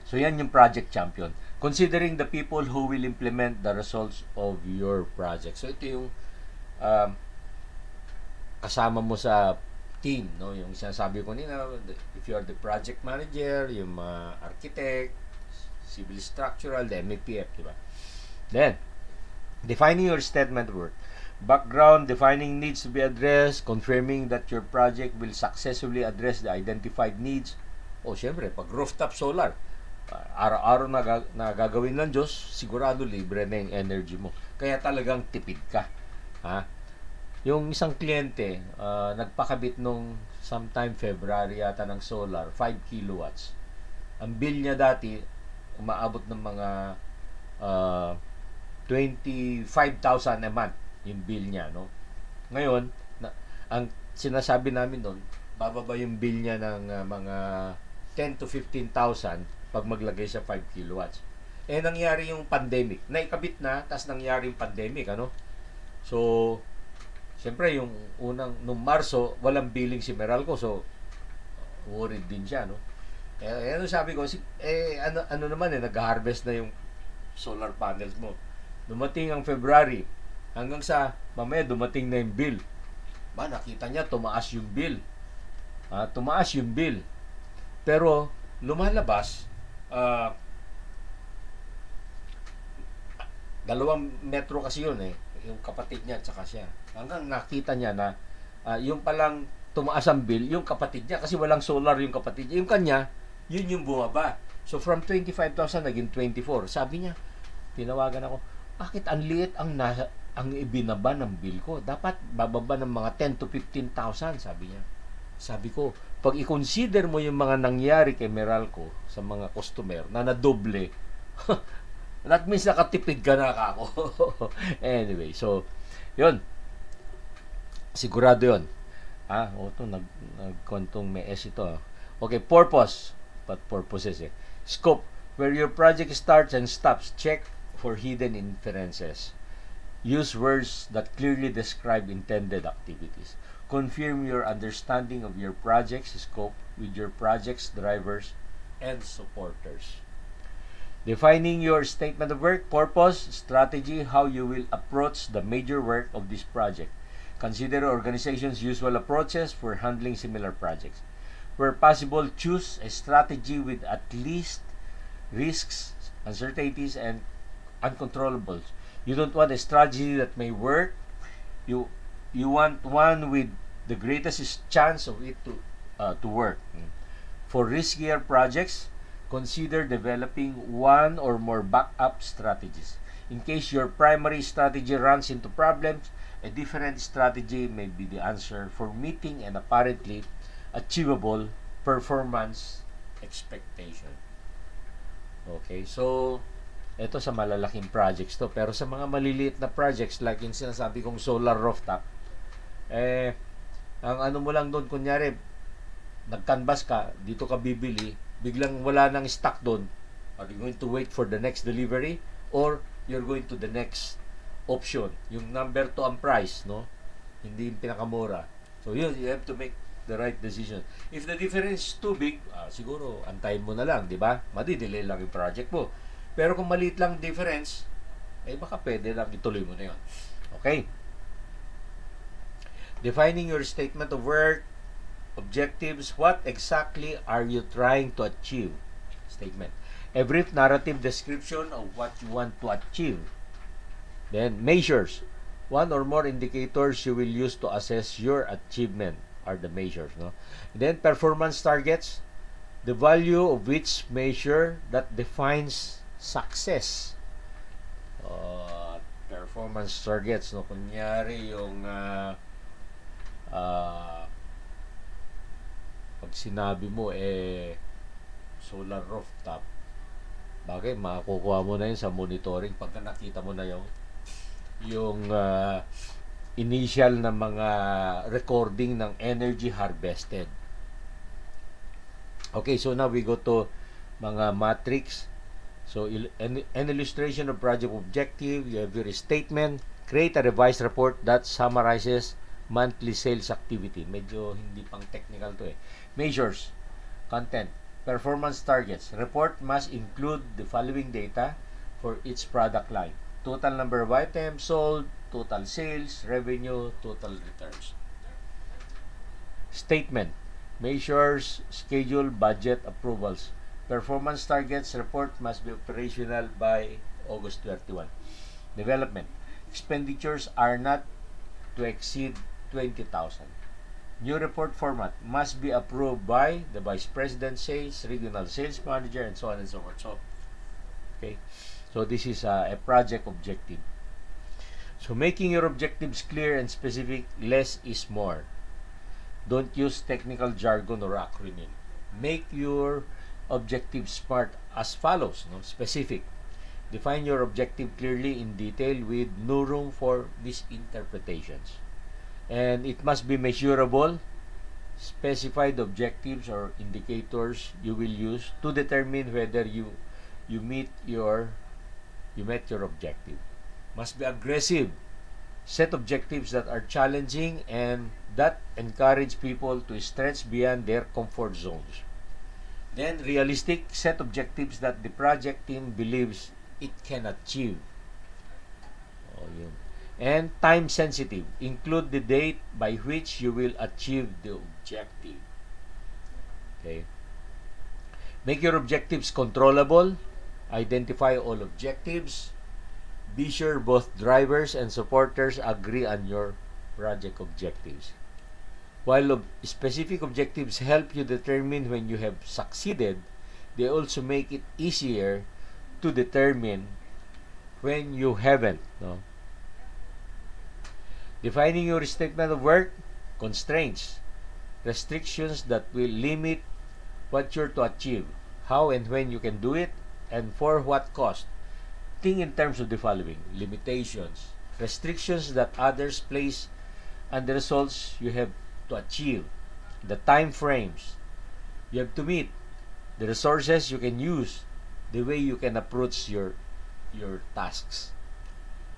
so yan yung project champion, considering the people who will implement the results of your project. So ito yung kasama mo sa team, no? Yung sinasabi ko nila, if you are the project manager, yung architect, civil structural, the MEPF, di ba? Then, defining your statement of work. Background, defining needs to be addressed, confirming that your project will successfully address the identified needs. Syempre, pag rooftop solar, araw-araw na gagawin ng Diyos, sigurado libre na yung energy mo. Kaya talagang tipid ka. Yung isang kliyente, nagpakabit nung sometime February yata ng solar, 5 kilowatts. Ang bill niya dati, umaabot ng mga 25,000 a month yung bill niya, no? Ngayon, ang sinasabi namin doon, bababa yung bill niya ng mga 10 to 15,000 pag maglagay siya 5 kilowatts. Nangyari yung pandemic. Naikabit na, tas nangyari yung pandemic, ano? So, siyempre, yung nung Marso, walang billing si Meralco, so, worried din siya, no? Sabi ko, ano naman nag-harvest na yung solar panels mo. Dumating ang February, hanggang sa mamaya dumating na yung bill. Nakita niya, tumaas yung bill. Tumaas yung bill. Pero, lumalabas, 2 metro kasi yun yung kapatid niya at saka siya. Hanggang nakita niya na yung palang tumaas ang bill, yung kapatid niya, kasi walang solar yung kapatid niya. Yung kanya, yun yung bumaba. So, from 25,000 naging 24. Sabi niya, tinawagan ako, bakit ang liit ang ibinaba ng bill ko? Dapat bababa ng mga 10 to 15,000, sabi niya. Sabi ko, pag i-consider mo yung mga nangyari kay Meralco sa mga customer na nadoble, that means nakatipid ka na ako. Anyway, so, yun. Sigurado yun. Nagkontong may S ito. Okay, purpose. But purposes eh. Scope. Where your project starts and stops. Check for hidden inferences. Use words that clearly describe intended activities. Confirm your understanding of your project's scope with your project's drivers and supporters. Defining your statement of work, purpose, strategy, how you will approach the major work of this project. Consider organizations' usual approaches for handling similar projects. Where possible, choose a strategy with at least risks, uncertainties, and uncontrollables. You don't want a strategy that may work. You want one with the greatest chance of it to work. For riskier projects, consider developing one or more backup strategies. In case your primary strategy runs into problems, a different strategy may be the answer for meeting an apparently achievable performance expectation. Okay, so ito sa malalaking projects to. Pero sa mga maliliit na projects, like yung sinasabi kong solar rooftop, ang ano mo lang doon, kunyari, nag-canvas ka, dito ka bibili, biglang wala nang stock doon. Are you going to wait for the next delivery? Or you're going to the next option? Yung number 2 ang price, no? Hindi yung pinakamura. So yun, you have to make the right decision. If the difference is too big, siguro, antayin mo na lang, di ba? Madidelay lang yung project mo. Pero kung maliit lang difference, baka pwede lang ituloy mo na yun. Okay? Defining your statement of work, objectives, what exactly are you trying to achieve? Statement. A brief narrative description of what you want to achieve. Then, measures. One or more indicators you will use to assess your achievement are the measures. No? Then, performance targets. The value of which measure that defines success. Performance targets. No? Kunyari, yung pag sinabi mo solar rooftop, bagay makukuha mo na yun sa monitoring pagka nakita mo na yung initial na mga recording ng energy harvested. Okay, so now we go to mga matrix. So an illustration of project objective, you have your statement, create a revised report that summarizes monthly sales activity. Medyo hindi pang technical to Measures, content, performance targets. Report must include the following data for each product line. Total number of items sold, total sales, revenue, total returns. Statement, measures, schedule, budget, approvals. Performance targets report must be operational by August 31. Development, expenditures are not to exceed 20,000. New report format must be approved by the Vice President Sales, Regional Sales Manager, and so on and so forth. So this is a project objective. So making your objectives clear and specific, less is more. Don't use technical jargon or acronym. Make your objectives smart as follows. Specific. Define your objective clearly in detail with no room for misinterpretations. And it must be measurable. Specify the objectives or indicators you will use to determine whether you met your objective. Must be aggressive. Set objectives that are challenging and that encourage people to stretch beyond their comfort zones. Then, realistic. Set objectives that the project team believes it can achieve. And time sensitive. Include the date by which you will achieve the objective. Okay. Make your objectives controllable. Identify all objectives. Be sure both drivers and supporters agree on your project objectives. While specific objectives help you determine when you have succeeded, they also make it easier to determine when you haven't. Defining your statement of work, constraints, restrictions that will limit what you're to achieve, how and when you can do it, and for what cost. Think in terms of the following: limitations, restrictions that others place, and the results you have to achieve, the time frames you have to meet, the resources you can use, the way you can approach your tasks.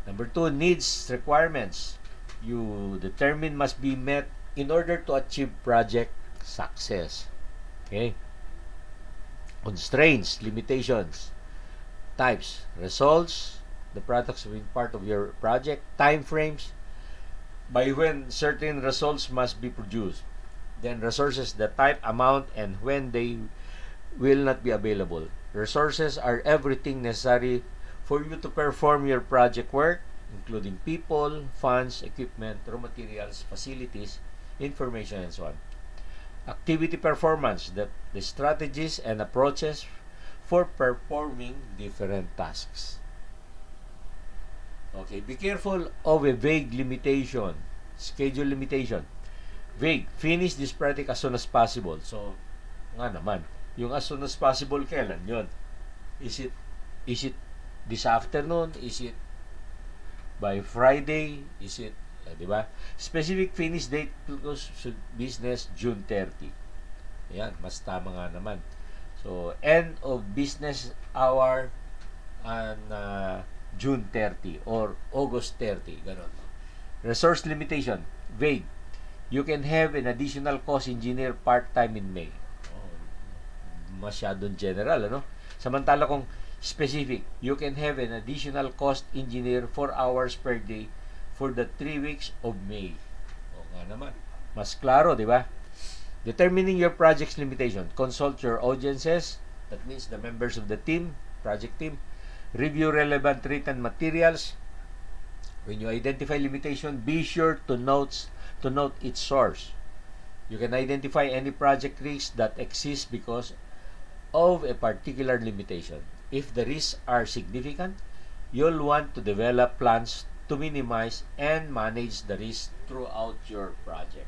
Number 2, needs, requirements. You determine must be met in order to achieve project success. Okay? Constraints, limitations, types, results, the products being part of your project, time frames, by when certain results must be produced. Then resources, the type, amount, and when they will not be available. Resources are everything necessary for you to perform your project work, including people, funds, equipment, raw materials, facilities, information, and so on. Activity performance, the strategies and approaches for performing different tasks. Okay, be careful of a vague limitation, schedule limitation. Vague, finish this project as soon as possible. So, nga naman, yung as soon as possible, kailan yun? Is it this afternoon? Is it by Friday? Is it, di ba? Specific finish date because business June 30. Ayan, mas tama nga naman. So, end of business hour on June 30 or August 30, ganon. Resource limitation, vague. You can have an additional cost engineer part-time in May. Oh, masyadong general, ano? Samantala kung specific, you can have an additional cost engineer 4 hours per day for the 3 weeks of May. O nga naman. Mas klaro, di ba? Determining your project's limitation. Consult your audiences. That means the members of the team, project team. Review relevant written materials. When you identify limitation, be sure to note its source. You can identify any project risks that exist because of a particular limitation. If the risks are significant, you'll want to develop plans to minimize and manage the risk throughout your project.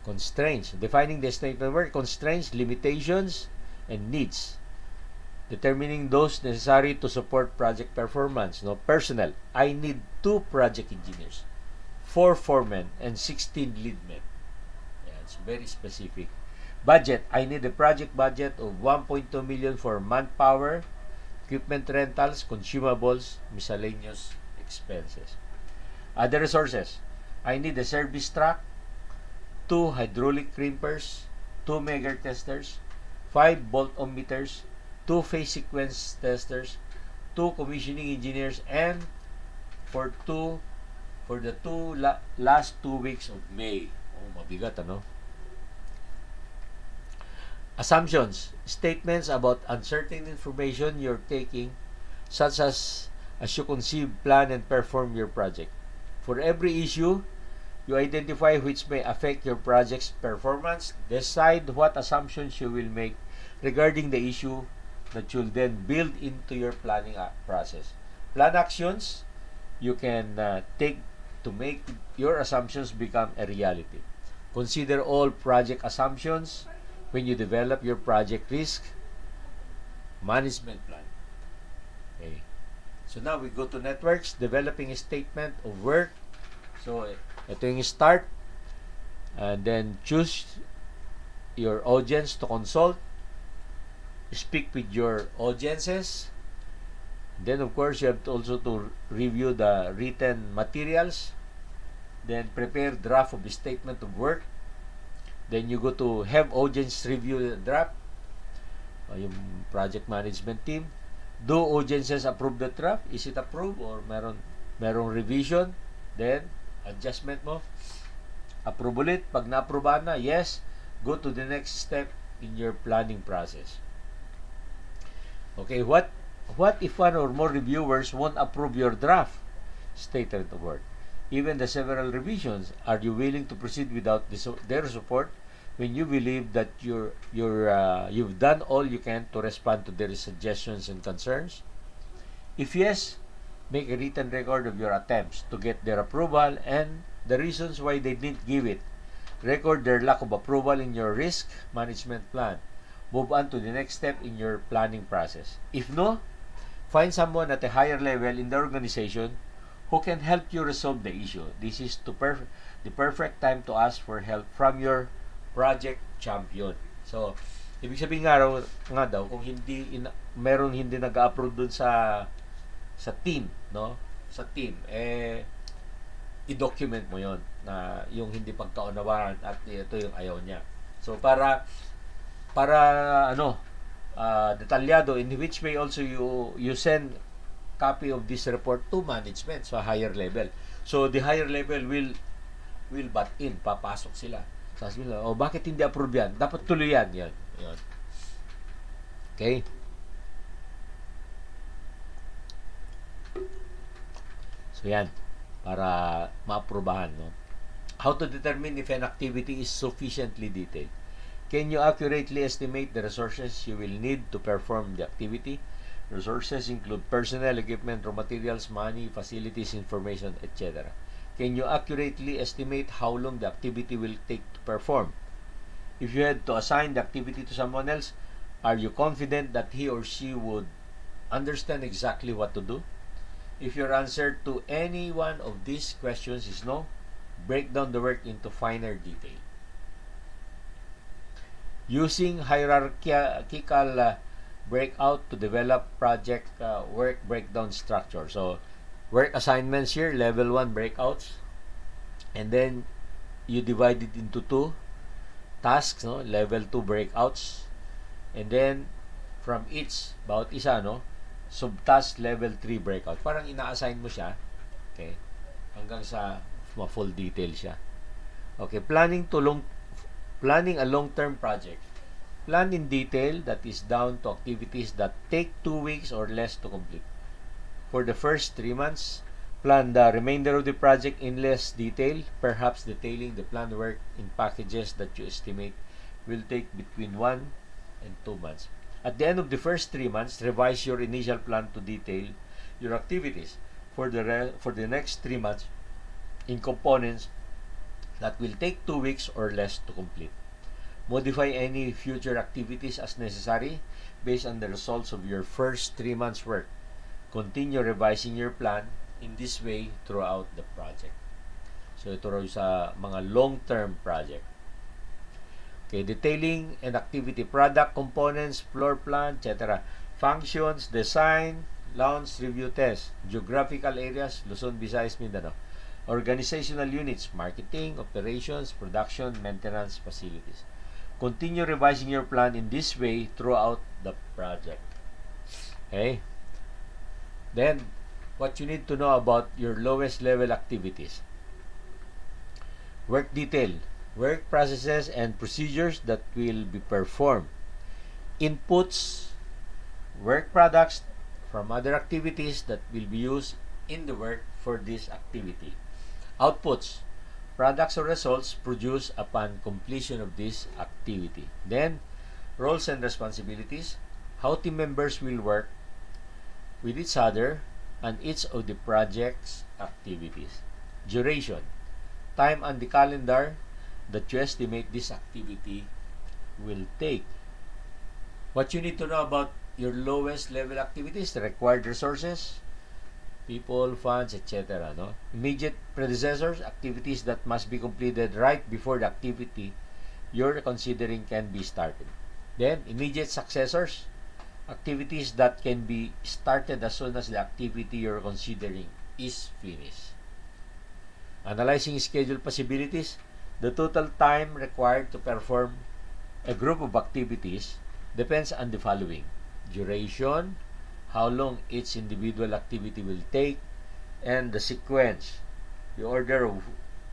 Constraints. Defining the statement of work. Constraints, limitations, and needs. Determining those necessary to support project performance. No, personnel. I need 2 project engineers, 4 foremen, and 16 lead men. Yeah, it's very specific. Budget. I need a project budget of 1.2 million for manpower, equipment rentals, consumables, miscellaneous expenses. Other resources. I need a service truck, 2 hydraulic crimpers, 2 megger testers, 5 bolt-on meters, 2 phase sequence testers, 2 commissioning engineers, and for the last 2 weeks of May. Oh, mabigat, ano? Assumptions. Statements about uncertain information you're taking, such as you conceive, plan, and perform your project. For every issue, you identify which may affect your project's performance. Decide what assumptions you will make regarding the issue that you'll then build into your planning process. Plan actions you can take to make your assumptions become a reality. Consider all project assumptions when you develop your project risk management plan. Okay. So now we go to networks, developing a statement of work. So ito yung start, and then choose your audience to consult. Speak with your audiences. Then of course you have to also to review the written materials. Then prepare draft of the statement of work. Then you go to have audience review the draft. Yung project management team. Do audiences approve the draft? Is it approved or merong revision? Then adjustment mo. Approve ulit. Pag na-approve na, yes, go to the next step in your planning process. Okay, what if one or more reviewers won't approve your draft statement of work? Even the several revisions, are you willing to proceed without their support when you believe that you've done all you can to respond to their suggestions and concerns? If yes, make a written record of your attempts to get their approval and the reasons why they didn't give it. Record their lack of approval in your risk management plan. Move on to the next step in your planning process. If no, find someone at a higher level in the organization who can help you resolve the issue. This is to the perfect time to ask for help from your project champion. So, ibig sabihin nga daw kung meron hindi nag-approve dun sa team, no? Sa team, i-document mo yon na yung hindi pagkaunawaan at ito yung ayaw niya. So, para detalyado, in which way also you send copy of this report to management sa higher level. So, the higher level will butt in, papasok sila. Sabi nila, bakit hindi approve yan? Dapat tuloy yan. Yan. Okay? So, yan. Para maaprubahan, no? How to determine if an activity is sufficiently detailed? Can you accurately estimate the resources you will need to perform the activity? Resources include personnel, equipment, raw materials, money, facilities, information, etc. Can you accurately estimate how long the activity will take to perform? If you had to assign the activity to someone else, are you confident that he or she would understand exactly what to do? If your answer to any one of these questions is no, break down the work into finer detail. Using hierarchical breakout to develop project work breakdown structure. So, work assignments here, level 1 breakouts. And then, you divide it into 2 tasks, no? Level 2 breakouts. And then, from each, bawat isa, no? Subtask level 3 breakout. Parang ina-assign mo siya. Okay? Hanggang sa full detail siya. Okay, planning a long-term project. Plan in detail that is down to activities that take 2 weeks or less to complete. For the first 3 months, plan the remainder of the project in less detail, perhaps detailing the planned work in packages that you estimate will take between 1 and 2 months. At the end of the first 3 months, revise your initial plan to detail your activities for the next 3 months in components that will take 2 weeks or less to complete. Modify any future activities as necessary based on the results of your first 3 months' work. Continue revising your plan in this way throughout the project. So, ito raw sa mga long-term project. Okay, detailing and activity, product, components, floor plan, etc. Functions, design, launch, review, test. Geographical areas, Luzon, Visayas, Mindanao. Organizational units, marketing, operations, production, maintenance, facilities. Continue revising your plan in this way throughout the project. Okay? Then, what you need to know about your lowest level activities. Work detail. Work processes and procedures that will be performed. Inputs. Work products from other activities that will be used in the work for this activity. Outputs. Products or results produced upon completion of this activity. Then, roles and responsibilities. How team members will work with each other and each of the project's activities. Duration. Time on the calendar that you estimate this activity will take. What you need to know about your lowest level activities, the required resources, people, funds, etc. No? Immediate predecessors, activities that must be completed right before the activity you're considering can be started. Then, immediate successors, activities that can be started as soon as the activity you're considering is finished. Analyzing schedule possibilities, the total time required to perform a group of activities depends on the following: duration, how long each individual activity will take, and the sequence, the order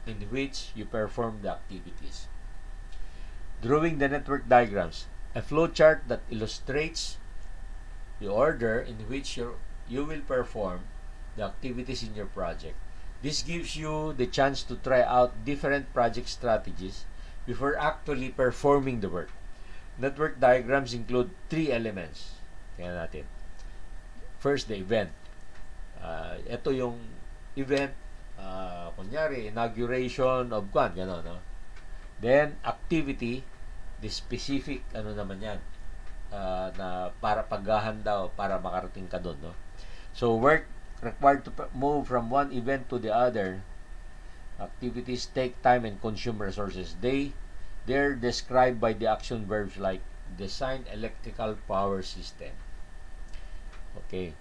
in which you perform the activities. Drawing the network diagrams, a flowchart that illustrates the order in which you will perform the activities in your project. This gives you the chance to try out different project strategies before actually performing the work. Network diagrams include 3 elements. Tingnan natin. First, the event. Ito yung event, kunyari, inauguration of gano'n, no? Then, activity, the specific, naman yan, na para paghahanda o para makarating ka doon, no? So, work required to move from one event to the other Activities take time and consume resources. They're described by the action verbs like design electrical power system. Okay.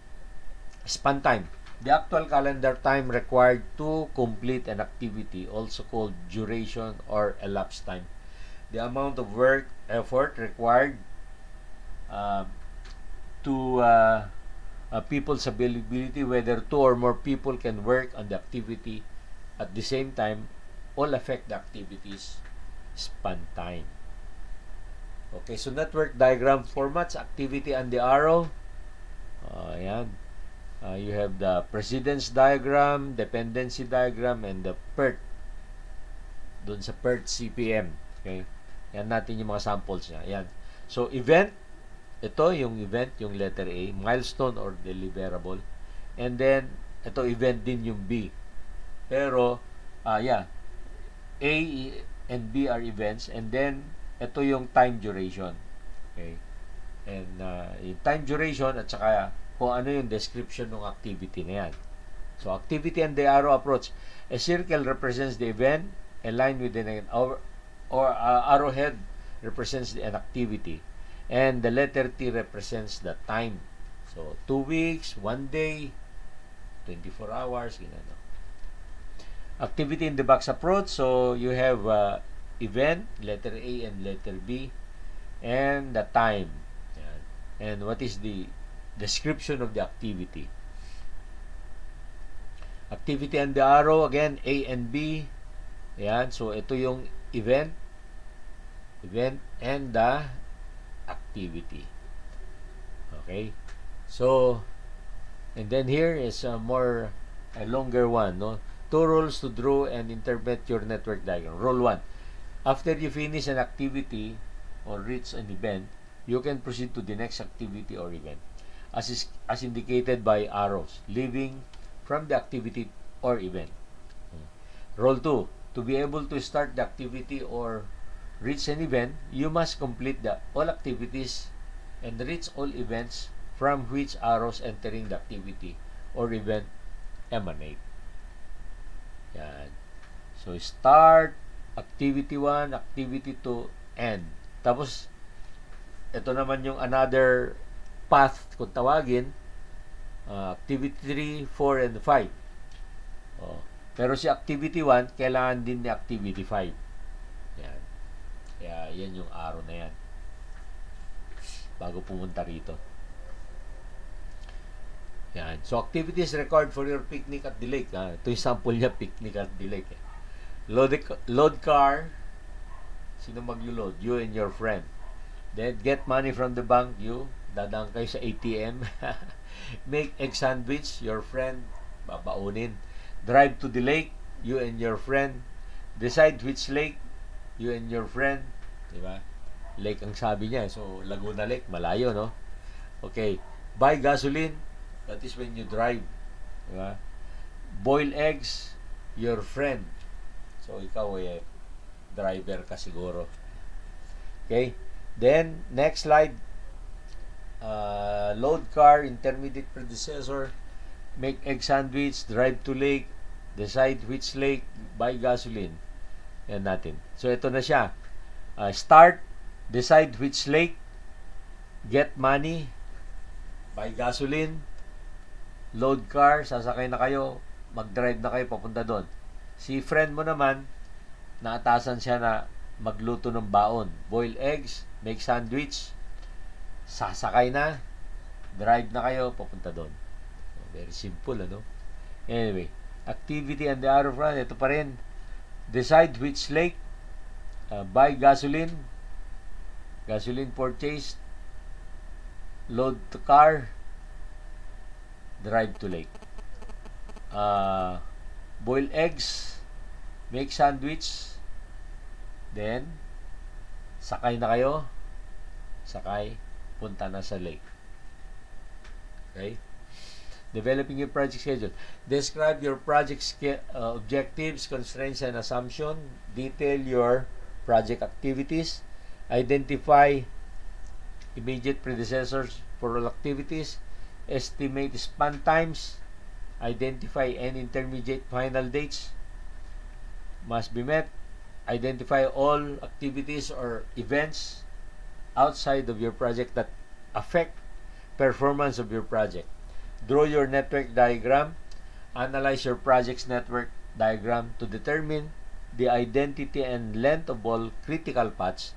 Span time. The actual calendar time required to complete an activity, also called duration or elapsed time. The amount of work, effort required uh, to people's availability, whether two or more people can work on the activity at the same time, all affect the activity's span time. Okay, so network diagram formats, activity and the arrow. Ayan. You have the precedence diagram, dependency diagram, and the PERT. Doon sa PERT CPM. Okay? Yan natin yung mga samples niya. Ayan. So, event. Ito yung event, yung letter A. Milestone or deliverable. And then, ito event din yung B. Pero, A and B are events. And then, ito yung time duration. Okay? And yung time duration at saka kung ano yung description ng activity na yan. So, activity and the arrow approach. A circle represents the event. A line with an arrowhead represents an activity. And the letter T represents the time. So, 2 weeks, 1 day, 24 hours, gano'n. Activity in the box approach. So, you have event, letter A and letter B, and the time. Yan. And what is the description of the activity? Activity and the arrow, again, A and B. Yan. So, ito yung event and the activity. Okay? So, and then here is a longer one, no? 2 rules to draw and interpret your network diagram. Rule 1. After you finish an activity or reach an event, you can proceed to the next activity or event as indicated by arrows, leaving from the activity or event. Rule 2. To be able to start the activity or reach an event, you must complete all activities and reach all events from which arrows entering the activity or event emanate. Yan. So, start, activity 1, activity 2, end. Tapos, ito naman yung another path, kung tawagin, activity 3, 4, and 5. Oh. Pero si activity 1, kailangan din ni activity 5. Yan. Kaya, yan yung arrow na yan. Bago pumunta rito. Yan. So, activities required for your picnic at the lake. Ito yung sample niya, picnic at the lake. Load car. Sino mag-load? You and your friend. Then, get money from the bank. You. Dadang kayo sa ATM. Make egg sandwich. Your friend. Babaunin. Drive to the lake. You and your friend. Decide which lake. You and your friend. Diba? Lake ang sabi niya. So, Laguna Lake. Malayo, no? Okay. Buy gasoline. That is when you drive. Diba? Boil eggs, your friend. So, ikaw driver ka siguro. Okay? Then, next slide. Load car, intermediate predecessor. Make egg sandwich, drive to lake, decide which lake, buy gasoline. Yan natin. So, ito na siya. Start, decide which lake, get money, buy gasoline, load car, sasakay na kayo, mag-drive na kayo papunta doon. Si friend mo naman, naatasan siya na magluto ng baon. Boil eggs, make sandwich, sasakay na, drive na kayo papunta doon. Very simple, ano? Anyway, activity and the arrow front, ito pa rin. Decide which lake, buy gasoline purchase, load the car, drive to lake. Boil eggs, make sandwich, then sakay na kayo, punta na sa lake. Okay? Developing your project schedule. Describe your project objectives, constraints, and assumption. Detail your project activities. Identify immediate predecessors for all activities. Estimate span times. Identify any intermediate final dates. must be met. Identify all activities or events outside of your project that affect performance of your project. Draw your network diagram. Analyze your project's network diagram to determine the identity and length of all critical paths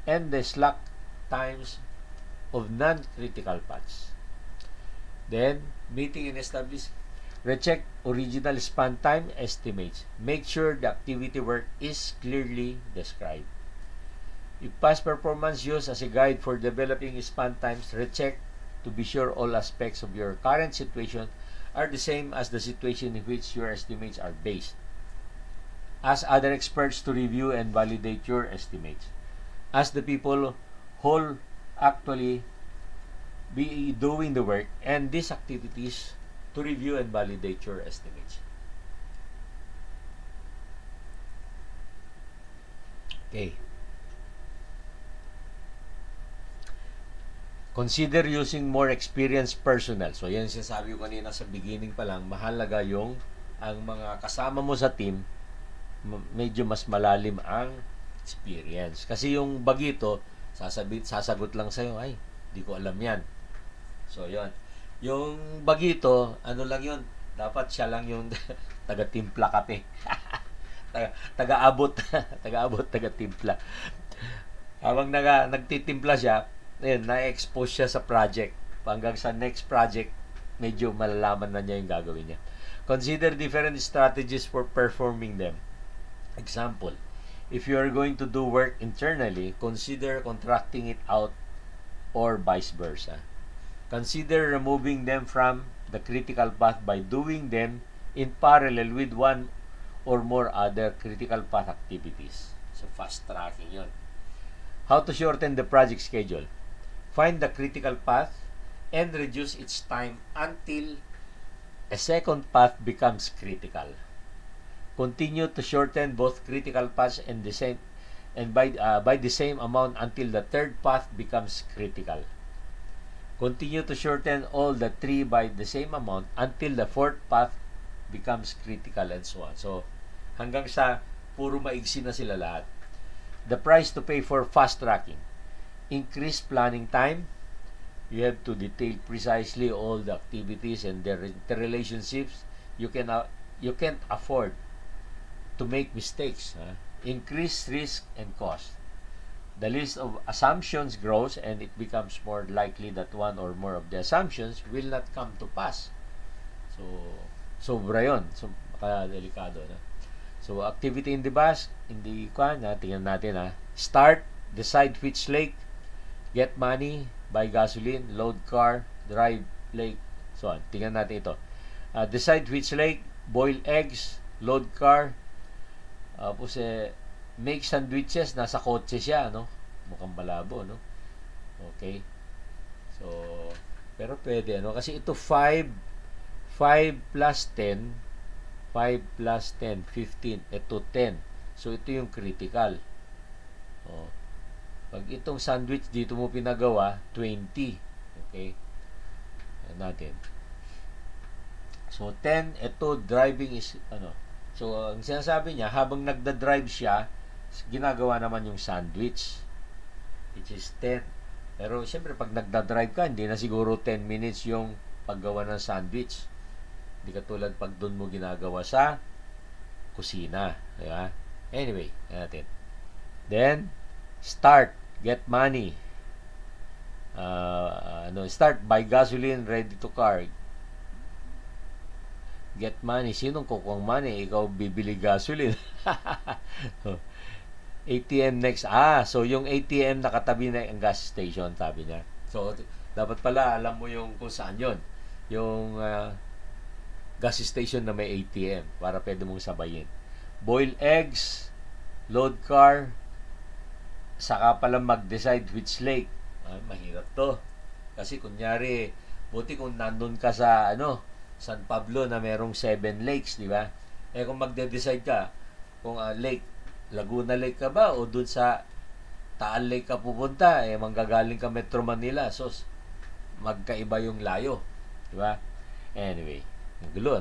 and the slack times of non-critical paths. Then, meeting and establish. Recheck original span time estimates. Make sure the activity work is clearly described. If past performance used as a guide for developing span times, recheck to be sure all aspects of your current situation are the same as the situation in which your estimates are based. Ask other experts to review and validate your estimates. Ask the people who actually be doing the work and these activities to review and validate your estimates. Okay. Consider using more experienced personnel. So, yan sinasabi ko kanina sa beginning pa lang, mahalaga yung ang mga kasama mo sa team, medyo mas malalim ang experience. Kasi yung bagito, sasagot lang sa'yo, ay, di ko alam yan. So, yun. Yung bagito, ano lang yun, dapat siya lang yung taga-timpla kape. taga-abot, taga-timpla. Habang nagtitimpla siya, ayun, na-expose siya sa project. Hanggang sa next project, medyo malalaman na niya yung gagawin niya. Consider different strategies for performing them. Example, if you are going to do work internally, consider contracting it out or vice versa. Consider removing them from the critical path by doing them in parallel with one or more other critical path activities. So, fast tracking yun. How to shorten the project schedule. Find the critical path and reduce its time until a second path becomes critical. Continue to shorten both critical paths and by the same amount until the third path becomes critical. Continue to shorten all the three by the same amount until the fourth path becomes critical, and so on. So, hanggang sa puro maigsi na sila lahat. The price to pay for fast tracking. Increase planning time. You have to detail precisely all the activities and their interrelationships. You can't afford to make mistakes. Increase risk and cost. The list of assumptions grows and it becomes more likely that one or more of the assumptions will not come to pass. So, sobra yun. So, kaya delikado na. So, activity in the bus, tingnan natin. Start, decide which lake, get money, buy gasoline, load car, drive lake, so on. Tingnan natin ito. Decide which lake, boil eggs, load car, make sandwiches, nasa kotse siya, no? Mukhang malabo, no? Okay. So, pero pwede, ano? Kasi ito 5 plus 10, 5 plus 10, 15. Ito 10. So, ito yung critical. Oh. Pag itong sandwich dito mo pinagawa, 20. Okay? Ayan natin. So, 10, ito driving is, So, ang sinasabi niya, habang nagda-drive siya, ginagawa naman yung sandwich, which is 10. Pero, siyempre, pag nagda-drive ka, hindi na siguro 10 minutes yung paggawa ng sandwich. Hindi katulad pag doon mo ginagawa sa kusina. Diba? Anyway, natin. Then, start. Get money. Start, buy gasoline, ready to car. Get money. Sinong kukuha money? Ikaw bibili gasoline. ATM next. So yung ATM nakatabi na ang gas station, sabi niya. So, dapat pala alam mo yung kung saan yun. Yung gas station na may ATM para pwede mong sabayin. Boil eggs, load car, saka pala mag-decide which lake. Mahirap to. Kasi kunyari, buti kung nandun ka sa San Pablo na merong 7 lakes, di ba? Kung magde-decide ka kung lake, Laguna Lake ka ba o dun sa Taal Lake ka pupunta, manggagaling ka Metro Manila. So, magkaiba yung layo. Di ba? Anyway, gulo,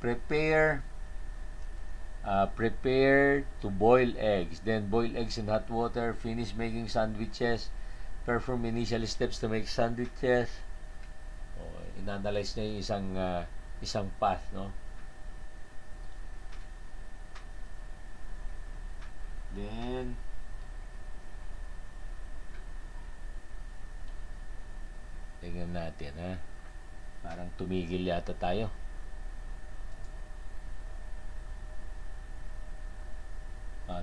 prepare Prepare to boil eggs. Then boil eggs in hot water. Finish making sandwiches. Perform initial steps to make sandwiches. Inanalyze niya yung isang path, no? Then tingnan natin, ha? Parang tumigil yata tayo.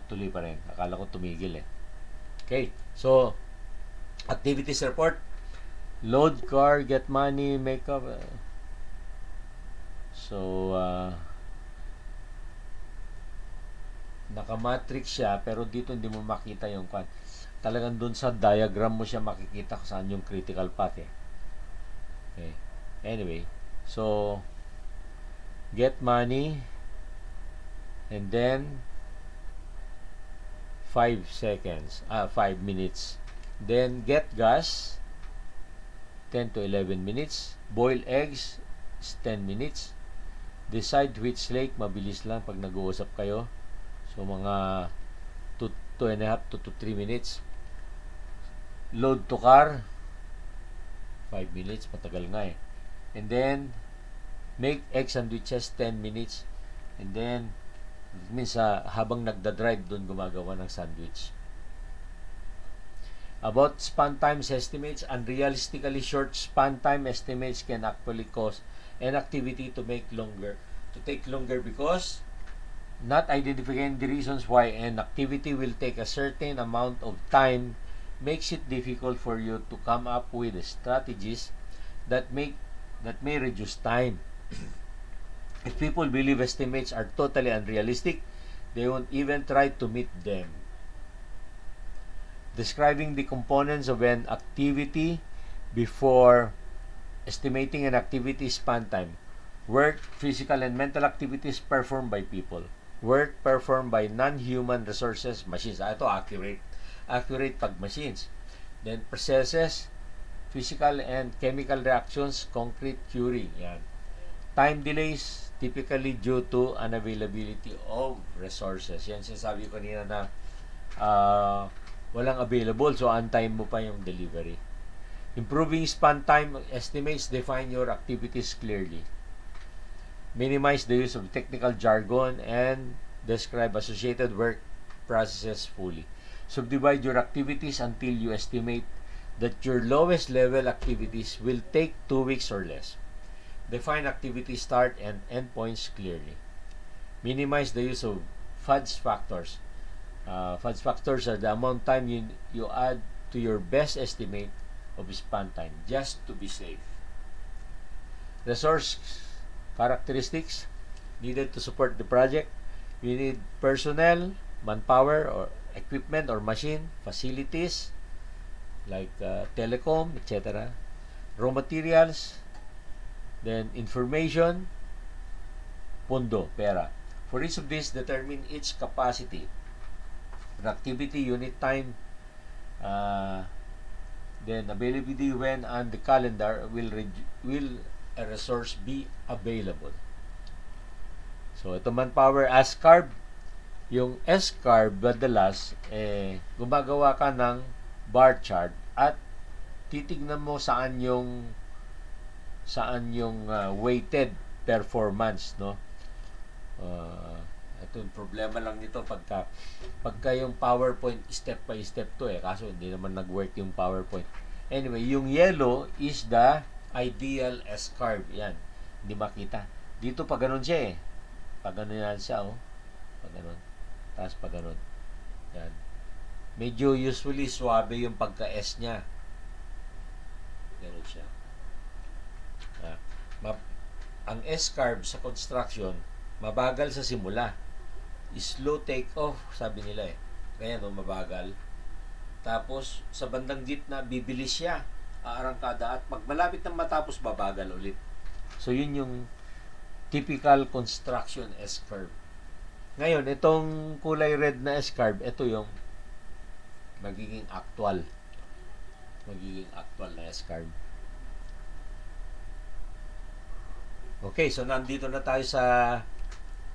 Tuloy pa rin. Akala ko tumigil eh. Okay. So, activities report. Load car, get money, makeup. So, naka-matrix siya, pero dito hindi mo makita yung kwan. Talagang dun sa diagram mo siya makikita kung saan yung critical path eh. Okay. Anyway, so, get money, and then 5 minutes. Then get gas, 10 to 11 minutes. Boil eggs is 10 minutes. Decide which lake, mabilis lang pag nag-uusap kayo. So mga 2.5 to 3 minutes. Load to car, 5 minutes, matagal nga eh. And then make egg sandwiches, 10 minutes. And then habang nagda-drive doon gumagawa ng sandwich. About span times estimates, unrealistically short span time estimates can actually cause an activity to take longer because not identifying the reasons why an activity will take a certain amount of time makes it difficult for you to come up with strategies that may reduce time. If people believe estimates are totally unrealistic, they won't even try to meet them. Describing the components of an activity before estimating an activity span time. Work, physical and mental activities performed by people. Work performed by non-human resources, machines. Ito, accurate. Accurate pag machines. Then, processes, physical and chemical reactions, concrete curing. Yan. Time delays, typically due to unavailability of resources. Yan, sinasabi ko kanina na walang available, so antayin mo pa yung delivery. Improving span time estimates, define your activities clearly. Minimize the use of technical jargon and describe associated work processes fully. Subdivide your activities until you estimate that your lowest level activities will take 2 weeks or less. Define activity start and end points clearly. Minimize the use of fudge factors. Fudge factors are the amount time you add to your best estimate of span time, just to be safe. Resource characteristics needed to support the project. You need personnel, manpower, or equipment or machine, facilities like telecom, etc. Raw materials, then information, pundo, pera. For each of these, determine its capacity. Activity, unit time, then availability when on the calendar will a resource be available. So, ito manpower as carb. Yung S-carb, madalas, gumagawa ka ng bar chart at titignan mo saan yung weighted performance, no? Ito yung problema lang nito pagka yung PowerPoint step by step to kaso hindi naman nag-work yung PowerPoint. Anyway, yung yellow is the ideal S-carb. Yan, hindi makita. Dito pa ganun siya pag ganun yan siya, pag ganun. Tapos pag ganun. Yan. Medyo usually swabe yung pagka-S niya. Ganun siya. Ang S-carb sa construction, mabagal sa simula. Slow take-off, sabi nila Kaya mabagal. Tapos, sa bandang gitna, bibilis siya. Aarangkada. At pag malapit ng matapos, babagal ulit. So, yun yung typical construction S-curve. Ngayon, itong kulay red na S-curve, ito yung magiging actual na S-curve. Okay, so nandito na tayo sa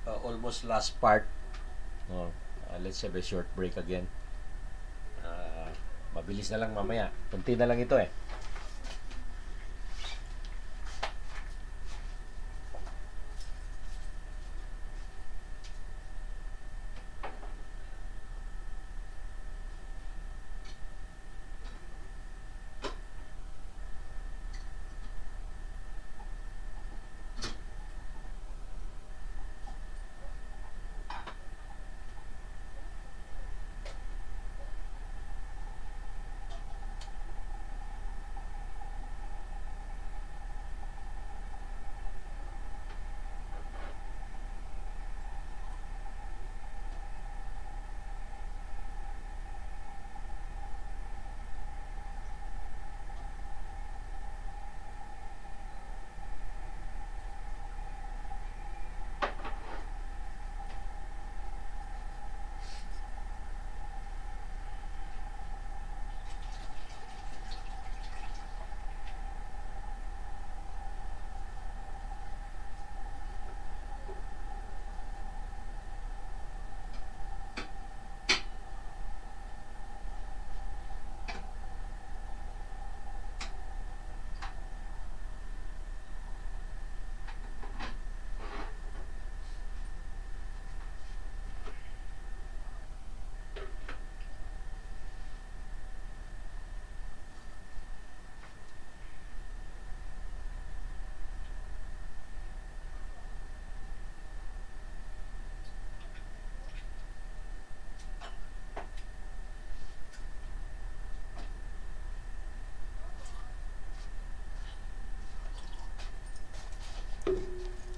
almost last part. Oh, let's have a short break again. Mabilis na lang mamaya. Kunti na lang ito eh.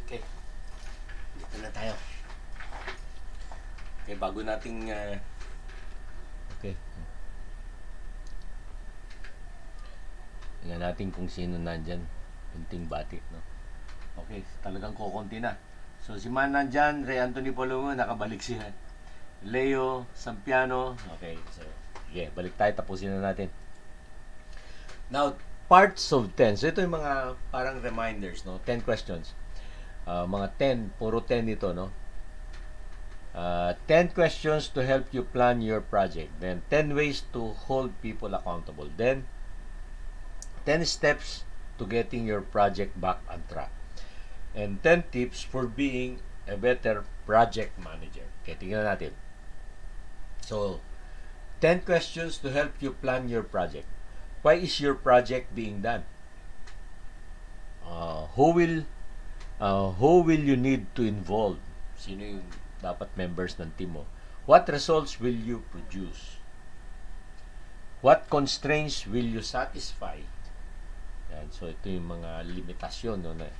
Okay. Dito na tayo. Okay, bago nating okay. Tingnan natin kung sino nandyan. Kunting bati, no? Okay, talagang kukunti na. So, si Man nandyan, Ray Anthony Palomo, nakabalik siya. Leo Sampiano. Okay, so, yeah, balik tayo, tapusin na natin. Now, parts of 10. So, ito yung mga parang reminders, no? 10 questions. Mga 10, puro 10 ito, no? 10 questions to help you plan your project. Then, 10 ways to hold people accountable. Then, 10 steps to getting your project back on track. And 10 tips for being a better project manager. Okay, tingnan natin. So, 10 questions to help you plan your project. Why is your project being done? Who will you need to involve? Sino yung dapat members ng team mo? What results will you produce? What constraints will you satisfy? Yan. So, ito yung mga limitasyon, no, na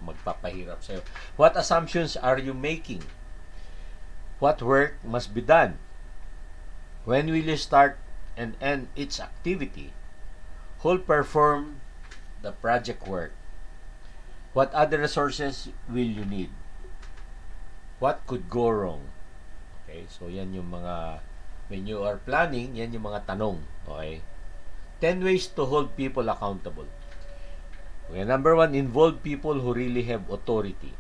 magpapahirap sa'yo. What assumptions are you making? What work must be done? When will you start and end each activity? Who'll perform the project work? What other resources will you need? What could go wrong? Okay, so yan yung mga, when you are planning, yan yung mga tanong. Okay? 10 ways to hold people accountable. Okay, number 1, involve people who really have authority.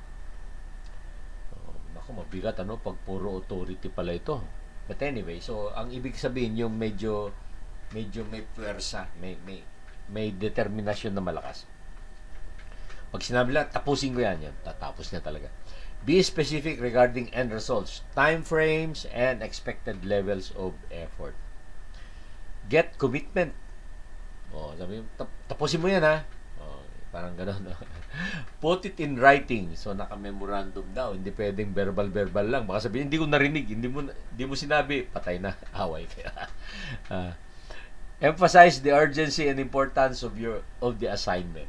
Naku, mabigat ano pag puro authority pala ito. But anyway, so ang ibig sabihin yung medyo may puwersa, may determinasyon na malakas. Pag sinabi lang, tapusin ko yan, tatapos niya talaga. Be specific regarding end results, time frames, and expected levels of effort. Get commitment. Sabi, tapusin mo yan ha. Parang gano'n. Put it in writing. So, naka-memorandum daw. Hindi pwedeng verbal lang. Baka sabihin, hindi ko narinig. Hindi mo sinabi. Patay na. Away. Emphasize the urgency and importance of the assignment.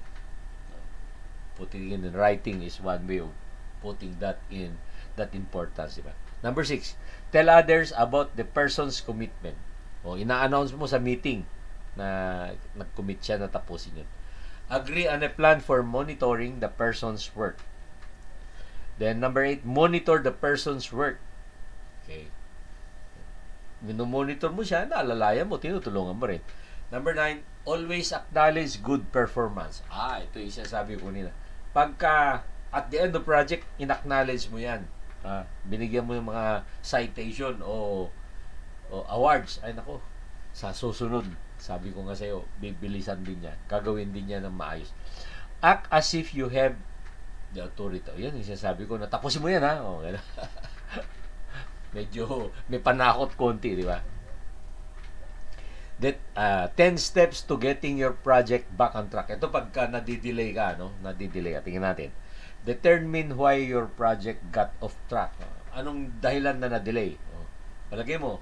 Putting it in writing is one way of putting that importance. Diba? Number 6, tell others about the person's commitment. Ina-announce mo sa meeting na nag-commit siya na tapusin yun. Agree on a plan for monitoring the person's work. Then, number 8, monitor the person's work. Okay. Minomonitor mo siya, naalalayan mo, tinutulungan mo rin. Number 9, always acknowledge good performance. Ito yung sinasabi ko nila. Pagka, at the end of project, in-acknowledge mo yan. Binigyan mo yung mga citation o awards. Ay nako, sa susunod, sabi ko nga sa'yo, bibilisan din yan. Gagawin din yan ng maayos. Act as if you have the authority. Yan, yung sinasabi ko, natapusin mo yan, ha? Medyo may panakot konti, di ba? That 10 steps to getting your project back on track. Ito pagka nadidelay ka, no? Nadidelay ka. Tingnan natin. Determine why your project got off track. Anong dahilan na na-delay? Palagay mo,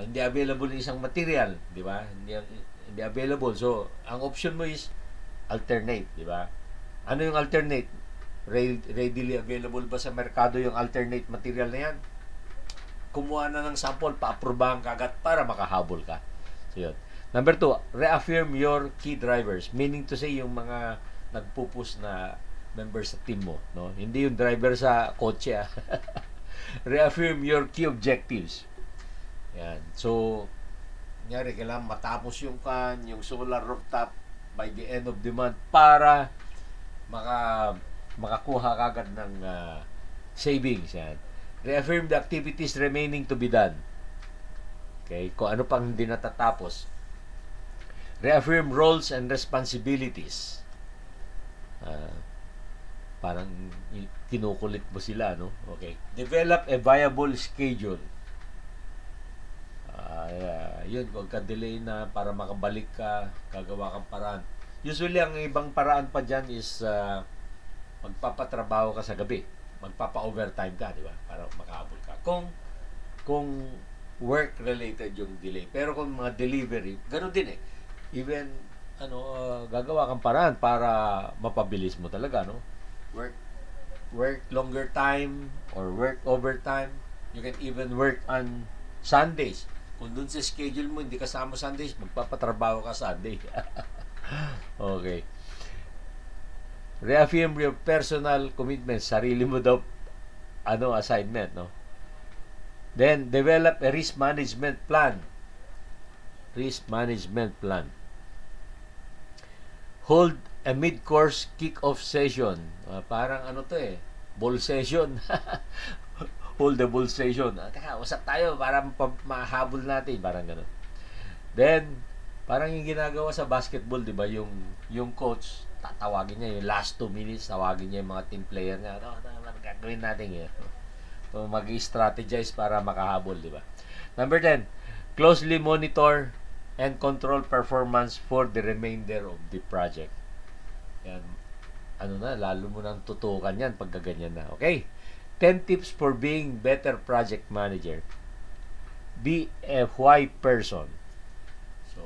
hindi available yung isang material, di ba? Hindi available. So, ang option mo is alternate, di ba? Ano yung alternate? Readily available ba sa merkado yung alternate material na yan? Kumuha na ng sample, pa-aprobahan ka agad para makahabol ka. So, yun. Number 2, reaffirm your key drivers. Meaning to say, yung mga nagpupus na members sa team mo. No? Hindi yung driver sa kotse. Reaffirm your key objectives. Yan. So, nangyari, kailangan matapos yung solar rooftop by the end of the month para makakuha kagad ng savings. Yan. Reaffirm the activities remaining to be done. Okay? Kung ano pang hindi natatapos. Reaffirm roles and responsibilities. Parang kinukulit mo sila, no? Okay. Develop a viable schedule. Yun, huwag ka delay na para makabalik ka, gagawa kang paraan. Usually, ang ibang paraan pa dyan is magpapatrabaho ka sa gabi. Magpapa-overtime ka, di ba? Para makahabol ka. Kung work-related yung delay. Pero kung mga delivery, gano'n din eh. Even, gagawa kang paraan para mapabilis mo talaga, no? Work longer time or work overtime. You can even work on Sundays. Kung dun sa schedule mo, hindi kasama Sundays, magpapatrabaho ka Sunday. Okay. Reaffirm your personal commitments. Sarili mo daw, assignment, no? Then, develop a risk management plan. Risk management plan. Hold a mid-course kick-off session. Parang ball session. Hold the ball session. Teka, usap tayo para mahabol natin. Parang gano'n. Then, parang yung ginagawa sa basketball, di ba? Yung coach, tatawagin niya yung last 2 minutes, tawagin niya yung mga team player niya. Gagawin natin yun. So, mag-strategize para makahabol, di ba? Number 10, closely monitor and control performance for the remainder of the project. Yan. Lalo mo nang tutukan yan pag gaganyan na. Okay? 10 tips for being better project manager. Be a why person. So,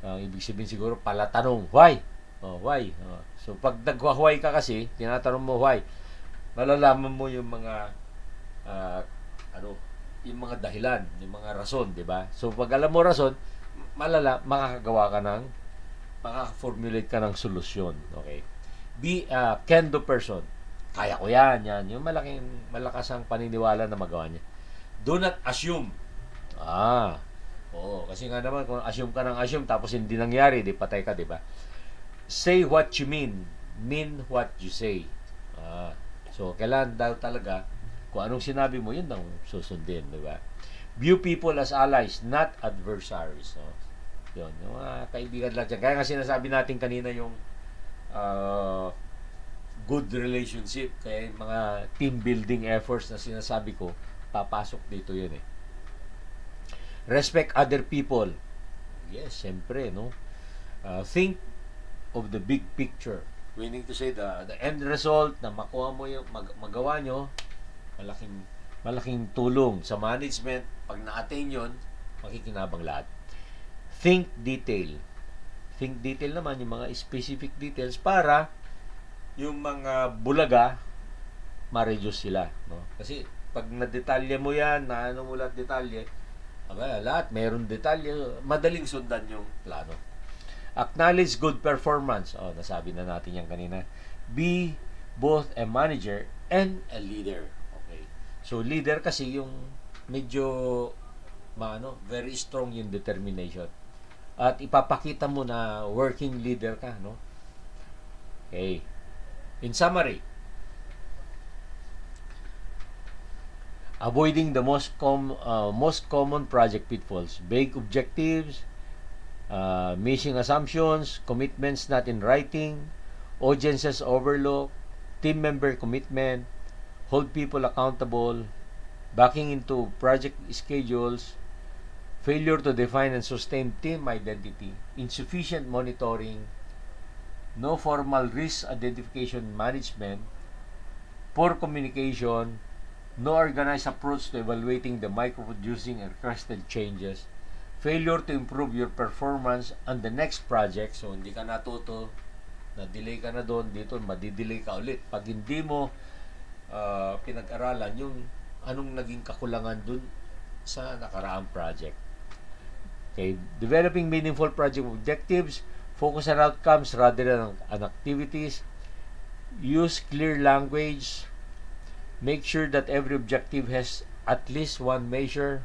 ibig sabihin siguro pala tanong, why? Why? So, pag nag-why ka kasi, tinatanong mo why, malalaman mo yung mga yung mga dahilan, yung mga rason, di ba? So, pag alam mo rason, makakagawa ka maka-formulate ka ng solusyon. Okay? Be a can-do person. Kaya ko yan. Yung malakas ang paniniwala na magawa niya. Do not assume. Kasi nga naman, kung assume ka ng assume, tapos hindi nangyari, di patay ka, di ba? Say what you mean. Mean what you say. So, kailangan daw talaga, kung anong sinabi mo, yun ang susundin, di ba? View people as allies, not adversaries. Yun, yung mga kaibigan lang dyan. Kaya nga sinasabi natin kanina yung good relationship, kaya yung mga team building efforts na sinasabi ko, papasok dito yun eh. Respect other people. Yes, syempre, no? Think of the big picture. Meaning to say, the end result na makuha mo yung magawa nyo, malaking tulong sa management. Pag na-attain yun, makikinabang lahat. Think detail. Think detail naman, yung mga specific details para yung mga bulaga ma-reduce sila, no? Kasi pag na-detalye mo yan, mo lahat detalye, lahat mayroon detalye, madaling sundan yung plano. Acknowledge good performance. Nasabi na natin yan kanina. Be both a manager and a leader. Okay. So leader kasi yung medyo very strong yung determination. At ipapakita mo na working leader ka, no? Okay. In summary, Avoiding the most common project pitfalls: vague objectives, missing assumptions, commitments not in writing, audiences overlook, team member commitment, hold people accountable, backing into project schedules, failure to define and sustain team identity, insufficient monitoring, no formal risk identification management, poor communication, no organized approach to evaluating the micro-producing and requested changes, failure to improve your performance on the next project. So, hindi ka natuto, na-delay ka na doon, dito, madidelay ka ulit. Pag hindi mo pinag-aralan yung anong naging kakulangan dun sa nakaraang project. Okay, developing meaningful project objectives, focus on outcomes rather than on activities, use clear language, make sure that every objective has at least one measure,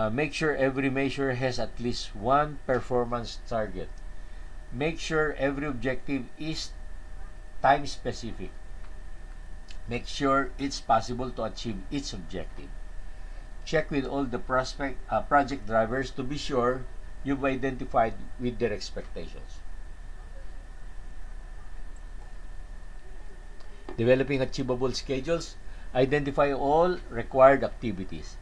make sure every measure has at least one performance target, make sure every objective is time specific, make sure it's possible to achieve each objective. Check with all the project drivers to be sure you've identified with their expectations. Developing achievable schedules, identify all required activities.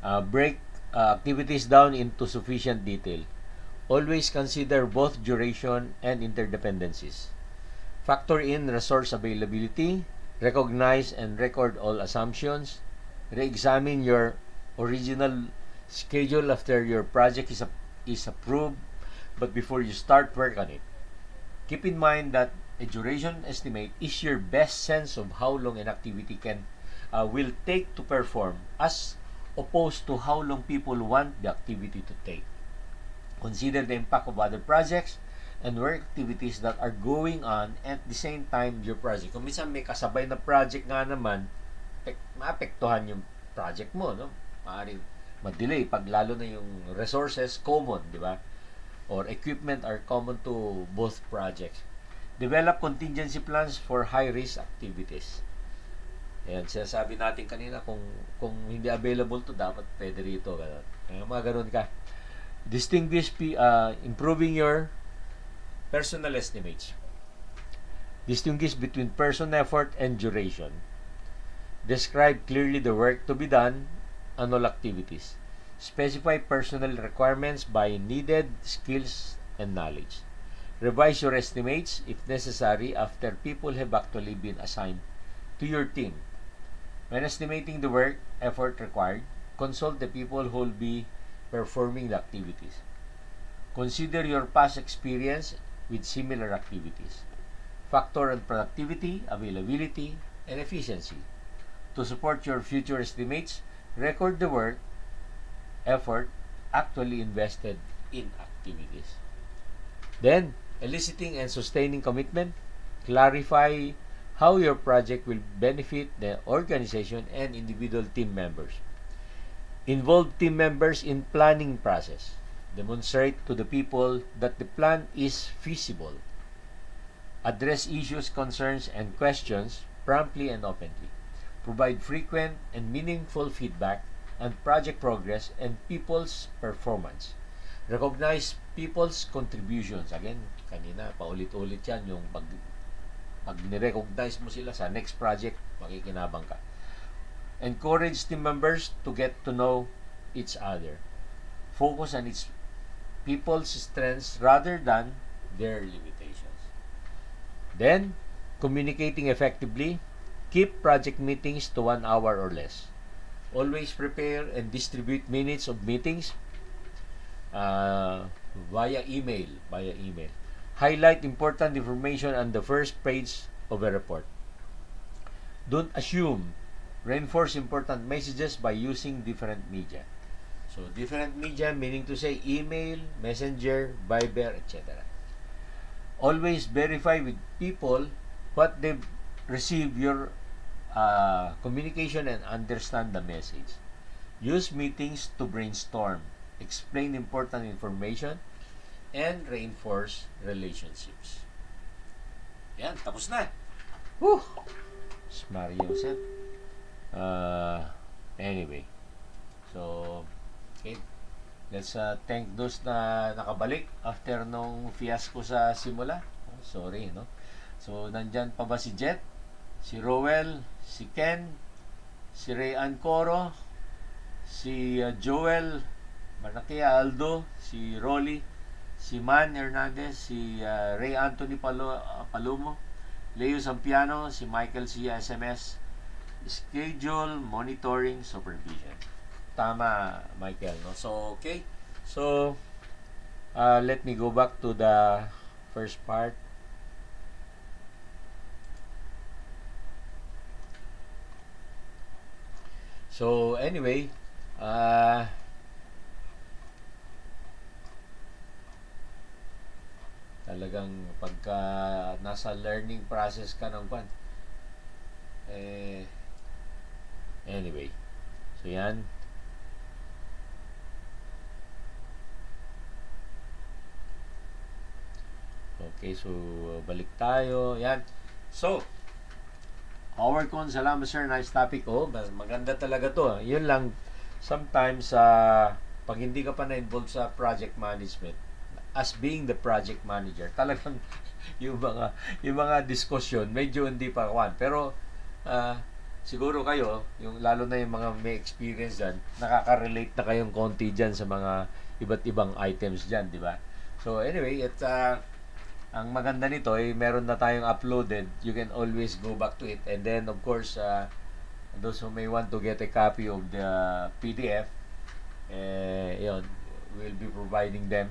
Break activities down into sufficient detail. Always consider both duration and interdependencies. Factor in resource availability, recognize and record all assumptions, re-examine your original schedule after your project is approved, but before you start work on it. Keep in mind that a duration estimate is your best sense of how long an activity will take to perform, as opposed to how long people want the activity to take. Consider the impact of other projects and work activities that are going on at the same time your project. Kung minsan may kasabay na project nga naman, maapektuhan yung project mo, no? Maaaring ma-delay pag lalo na yung resources common, di ba? Or equipment are common to both projects. Develop contingency plans for high-risk activities. Ayan, sinasabi natin kanina, kung hindi available to, dapat pwede rito. Kaya mga ganun ka. Distinguish, improving your personal estimates. Distinguish between person effort and duration. Describe clearly the work to be done and all activities. Specify personal requirements by needed skills and knowledge. Revise your estimates if necessary after people have actually been assigned to your team. When estimating the work effort required, consult the people who will be performing the activities. Consider your past experience with similar activities. Factor on productivity, availability, and efficiency. To support your future estimates, record the work effort actually invested in activities. Then, eliciting and sustaining commitment. Clarify how your project will benefit the organization and individual team members. Involve team members in planning process. Demonstrate to the people that the plan is feasible. Address issues, concerns, and questions promptly and openly. Provide frequent and meaningful feedback on project progress and people's performance. Recognize people's contributions. Again, kanina, paulit-ulit yan yung pag nirecognize mo sila sa next project, makikinabang ka. Encourage team members to get to know each other. Focus on its people's strengths rather than their limitations. Then, communicating effectively. Keep project meetings to 1 hour or less. Always prepare and distribute minutes of meetings via email. Highlight important information on the first page of a report. Don't assume. Reinforce important messages by using different media. So, different media meaning to say email, messenger, Viber, etc. Always verify with people what they've received your communication and understand the message. Use meetings to brainstorm, explain important information, and reinforce relationships. Yan, tapos na. Whew! Mario, sir. Anyway, so okay, let's thank those na nakabalik after nung fiasco sa simula. Sorry, no? So, nandyan pa ba si Jet, si Rowell, si Ken, si Ray Ancoro, si Joel Manakia Aldo, si Rolly, si Man Hernandez, si Ray Anthony Palomo, Leo Sampiano, si Michael C. SMS, schedule, monitoring, supervision. Tama, Michael, no? So, okay. So, let me go back to the first part. So, anyway, talagang pagka nasa learning process ka ng pan, anyway, so yan. Okay, so balik tayo. Yan. So, Howard Con, salamat sir. Nice topic. Oh, maganda talaga to. Yun lang, sometimes, pag hindi ka pa na-involved sa project management, as being the project manager, talagang yung mga discussion, medyo hindi pa kawan. Pero, siguro kayo, yung, lalo na yung mga may experience dyan, nakaka-relate na kayong konti dyan sa mga iba't ibang items dyan, di ba? So, anyway, ang maganda nito ay meron na tayong uploaded. You can always go back to it. And then, of course, those who may want to get a copy of the PDF, yun, we'll be providing them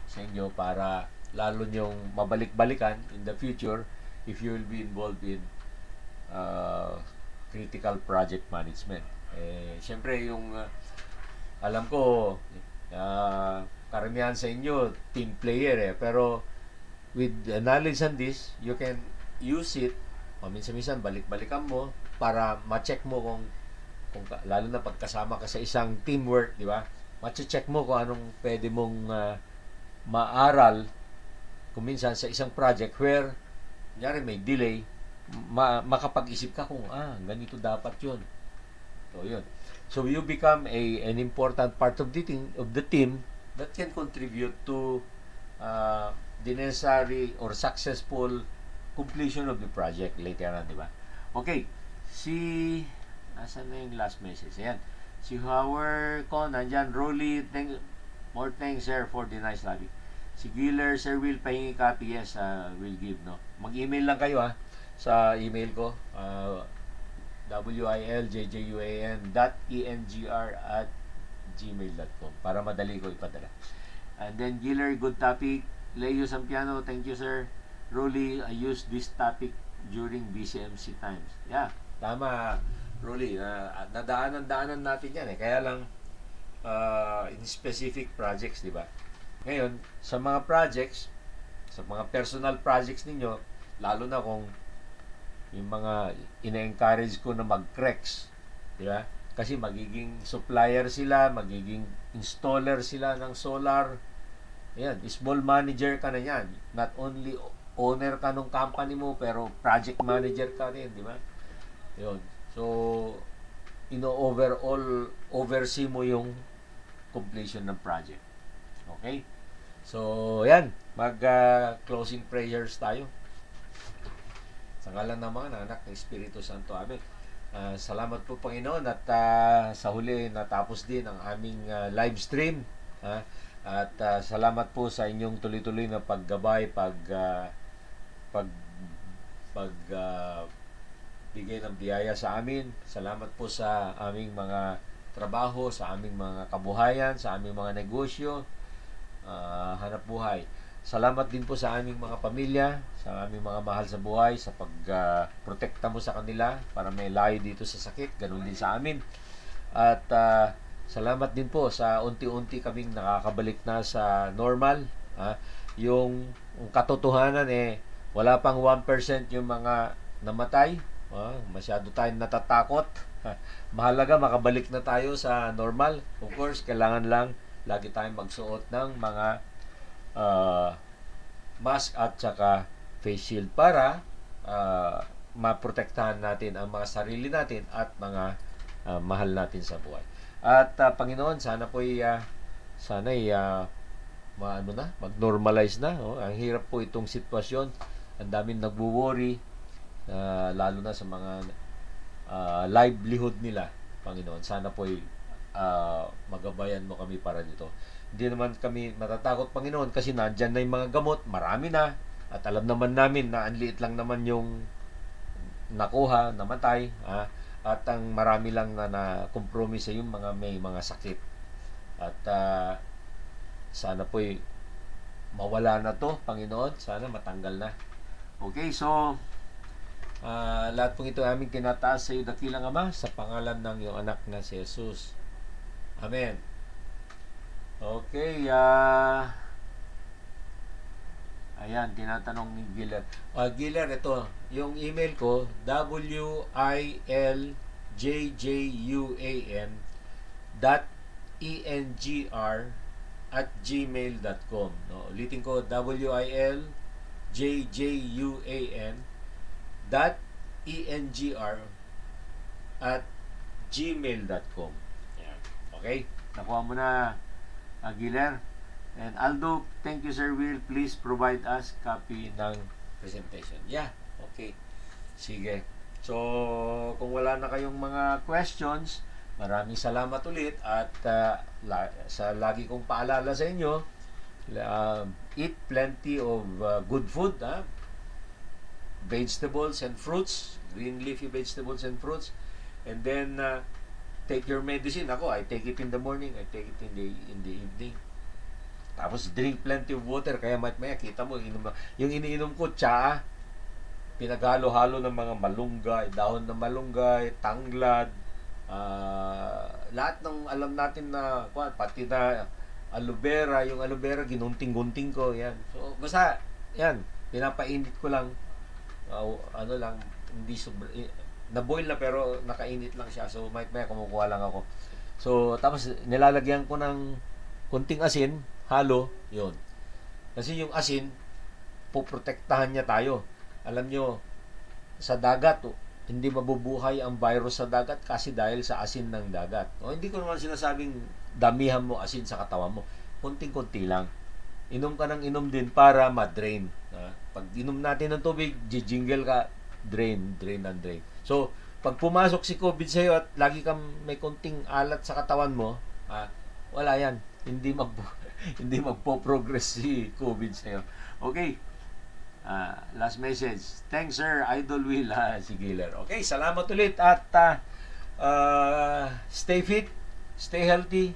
sa inyo para lalo nyong mabalik-balikan in the future if you will be involved in critical project management. Siyempre, yung alam ko, karamihan sa inyo, team player pero with knowledge on this, you can use it. Minsan-minsan balik-balikan mo para ma-check mo kung lalo na pagkasama ka sa isang teamwork, di ba? Ma-check mo kung anong pwede mong maaral kung minsan sa isang project where kunyari may delay, makapag-isip ka kung ganito dapat 'yun. So 'yun. So you become an important part of the team that can contribute to the necessary or successful completion of the project later on, di ba? Okay, asan na yung last message? Ayan, si Howard Con, nandyan, Rolly, more thanks sir for the nice lobby. Si Giller, sir, will pahingi copy, yes, will give, no? Mag-email lang kayo, sa email ko, wiljuyang.engr@gmail.com para madali ko ipadala. And then, Giller, good topic. Leo Sampiano, thank you sir. Rolly, I use this topic during BCMC times. Yeah, tama, Rolly. Nadaanan natin yan Kaya lang, in specific projects, di ba? Ngayon, sa mga projects, sa mga personal projects ninyo, lalo na kung yung mga ina-encourage ko na mag-CREX, di ba? Kasi magiging supplier sila, magiging installer sila ng solar. Ayan, small manager ka na yan. Not only owner ka ng company mo, pero project manager ka rin, di ba? Yun. So, oversee mo yung completion ng project. Okay? So, yan. Closing prayers tayo. Sa ngalan ng mga anak ng Espiritu Santo. Amen. Salamat po, Panginoon, at sa huli natapos din ang aming live stream. At salamat po sa inyong tuloy-tuloy na paggabay, bigay ng biyaya sa amin. Salamat po sa aming mga trabaho, sa aming mga kabuhayan, sa aming mga negosyo, hanap buhay. Salamat din po sa aming mga pamilya, sa aming mga mahal sa buhay, sa pagprotekta mo sa kanila para may layo dito sa sakit. Ganun din sa amin. At salamat din po sa unti-unti kaming nakakabalik na sa normal. Yung katotohanan wala pang 1% yung mga namatay. Masyado tayong natatakot. Mahalaga makabalik na tayo sa normal. Of course, kailangan lang lagi tayong magsuot ng mga mask at saka face shield para maprotektahan natin ang mga sarili natin at mga mahal natin sa buhay. At Panginoon, sana po mag-normalize na. Oh. Ang hirap po itong sitwasyon. Ang daming nagwo-worry, lalo na sa mga livelihood nila. Panginoon, sana po magabayan mo kami para dito. Hindi naman kami matatakot, Panginoon, kasi nandyan na yung mga gamot, marami na, at alam naman namin na ang liit lang naman yung nakuha, namatay, at ang marami lang na kompromise yung mga may mga sakit. At sana po mawala na to, Panginoon, sana matanggal na. Okay, so lahat pong ito aming tinataas sa iyo, dakilang Ama, sa pangalan ng iyong anak na si Jesus. Amen. Okay, ayan, tinatanong ni Giller. Giller, ito, yung email ko, wiljjuan.engr@gmail.com. No, ulitin ko, wiljjuan.engr@gmail.com. Yan. Okay? Nakuha mo na, Aguilar. And Aldo, thank you, Sir Will. Please provide us copy ng presentation. Yeah, okay. Sige. So, kung wala na kayong mga questions, maraming salamat ulit. At sa lagi kong paalala sa inyo, eat plenty of good food, vegetables and fruits, green leafy vegetables and fruits. And then, take your medicine. Ako, I take it in the morning, I take it in the evening. Tapos drink plenty of water, kaya maya kita mo yung iniinom ko, tsaa, pinaghalo-halo ng mga malunggay, dahon ng malunggay, tanglad, lahat ng alam natin na pati na aloe vera, yung aloe vera ginunting-gunting ko, yan. So basta yan, pinapainit ko lang, hindi na-boil na pero nakainit lang siya. So maya kumukuha lang ako. So tapos nilalagyan ko ng kunting asin, halo, yun. Kasi yung asin, poprotektahan niya tayo. Alam nyo, sa dagat, hindi mabubuhay ang virus sa dagat kasi dahil sa asin ng dagat. Hindi ko naman sinasabing damihan mo asin sa katawan mo. Kunting-kunti lang. Inom ka ng inom din para ma-drain. Pag inom natin ng tubig, jingle ka, drain. So, pag pumasok si COVID sa'yo at lagi kang may kunting alat sa katawan mo, wala yan. Hindi magpo-progress si COVID sa'yo. Okay. Last message. Thanks, Sir Idol Will. Si Giller. Okay, salamat ulit at stay fit, stay healthy,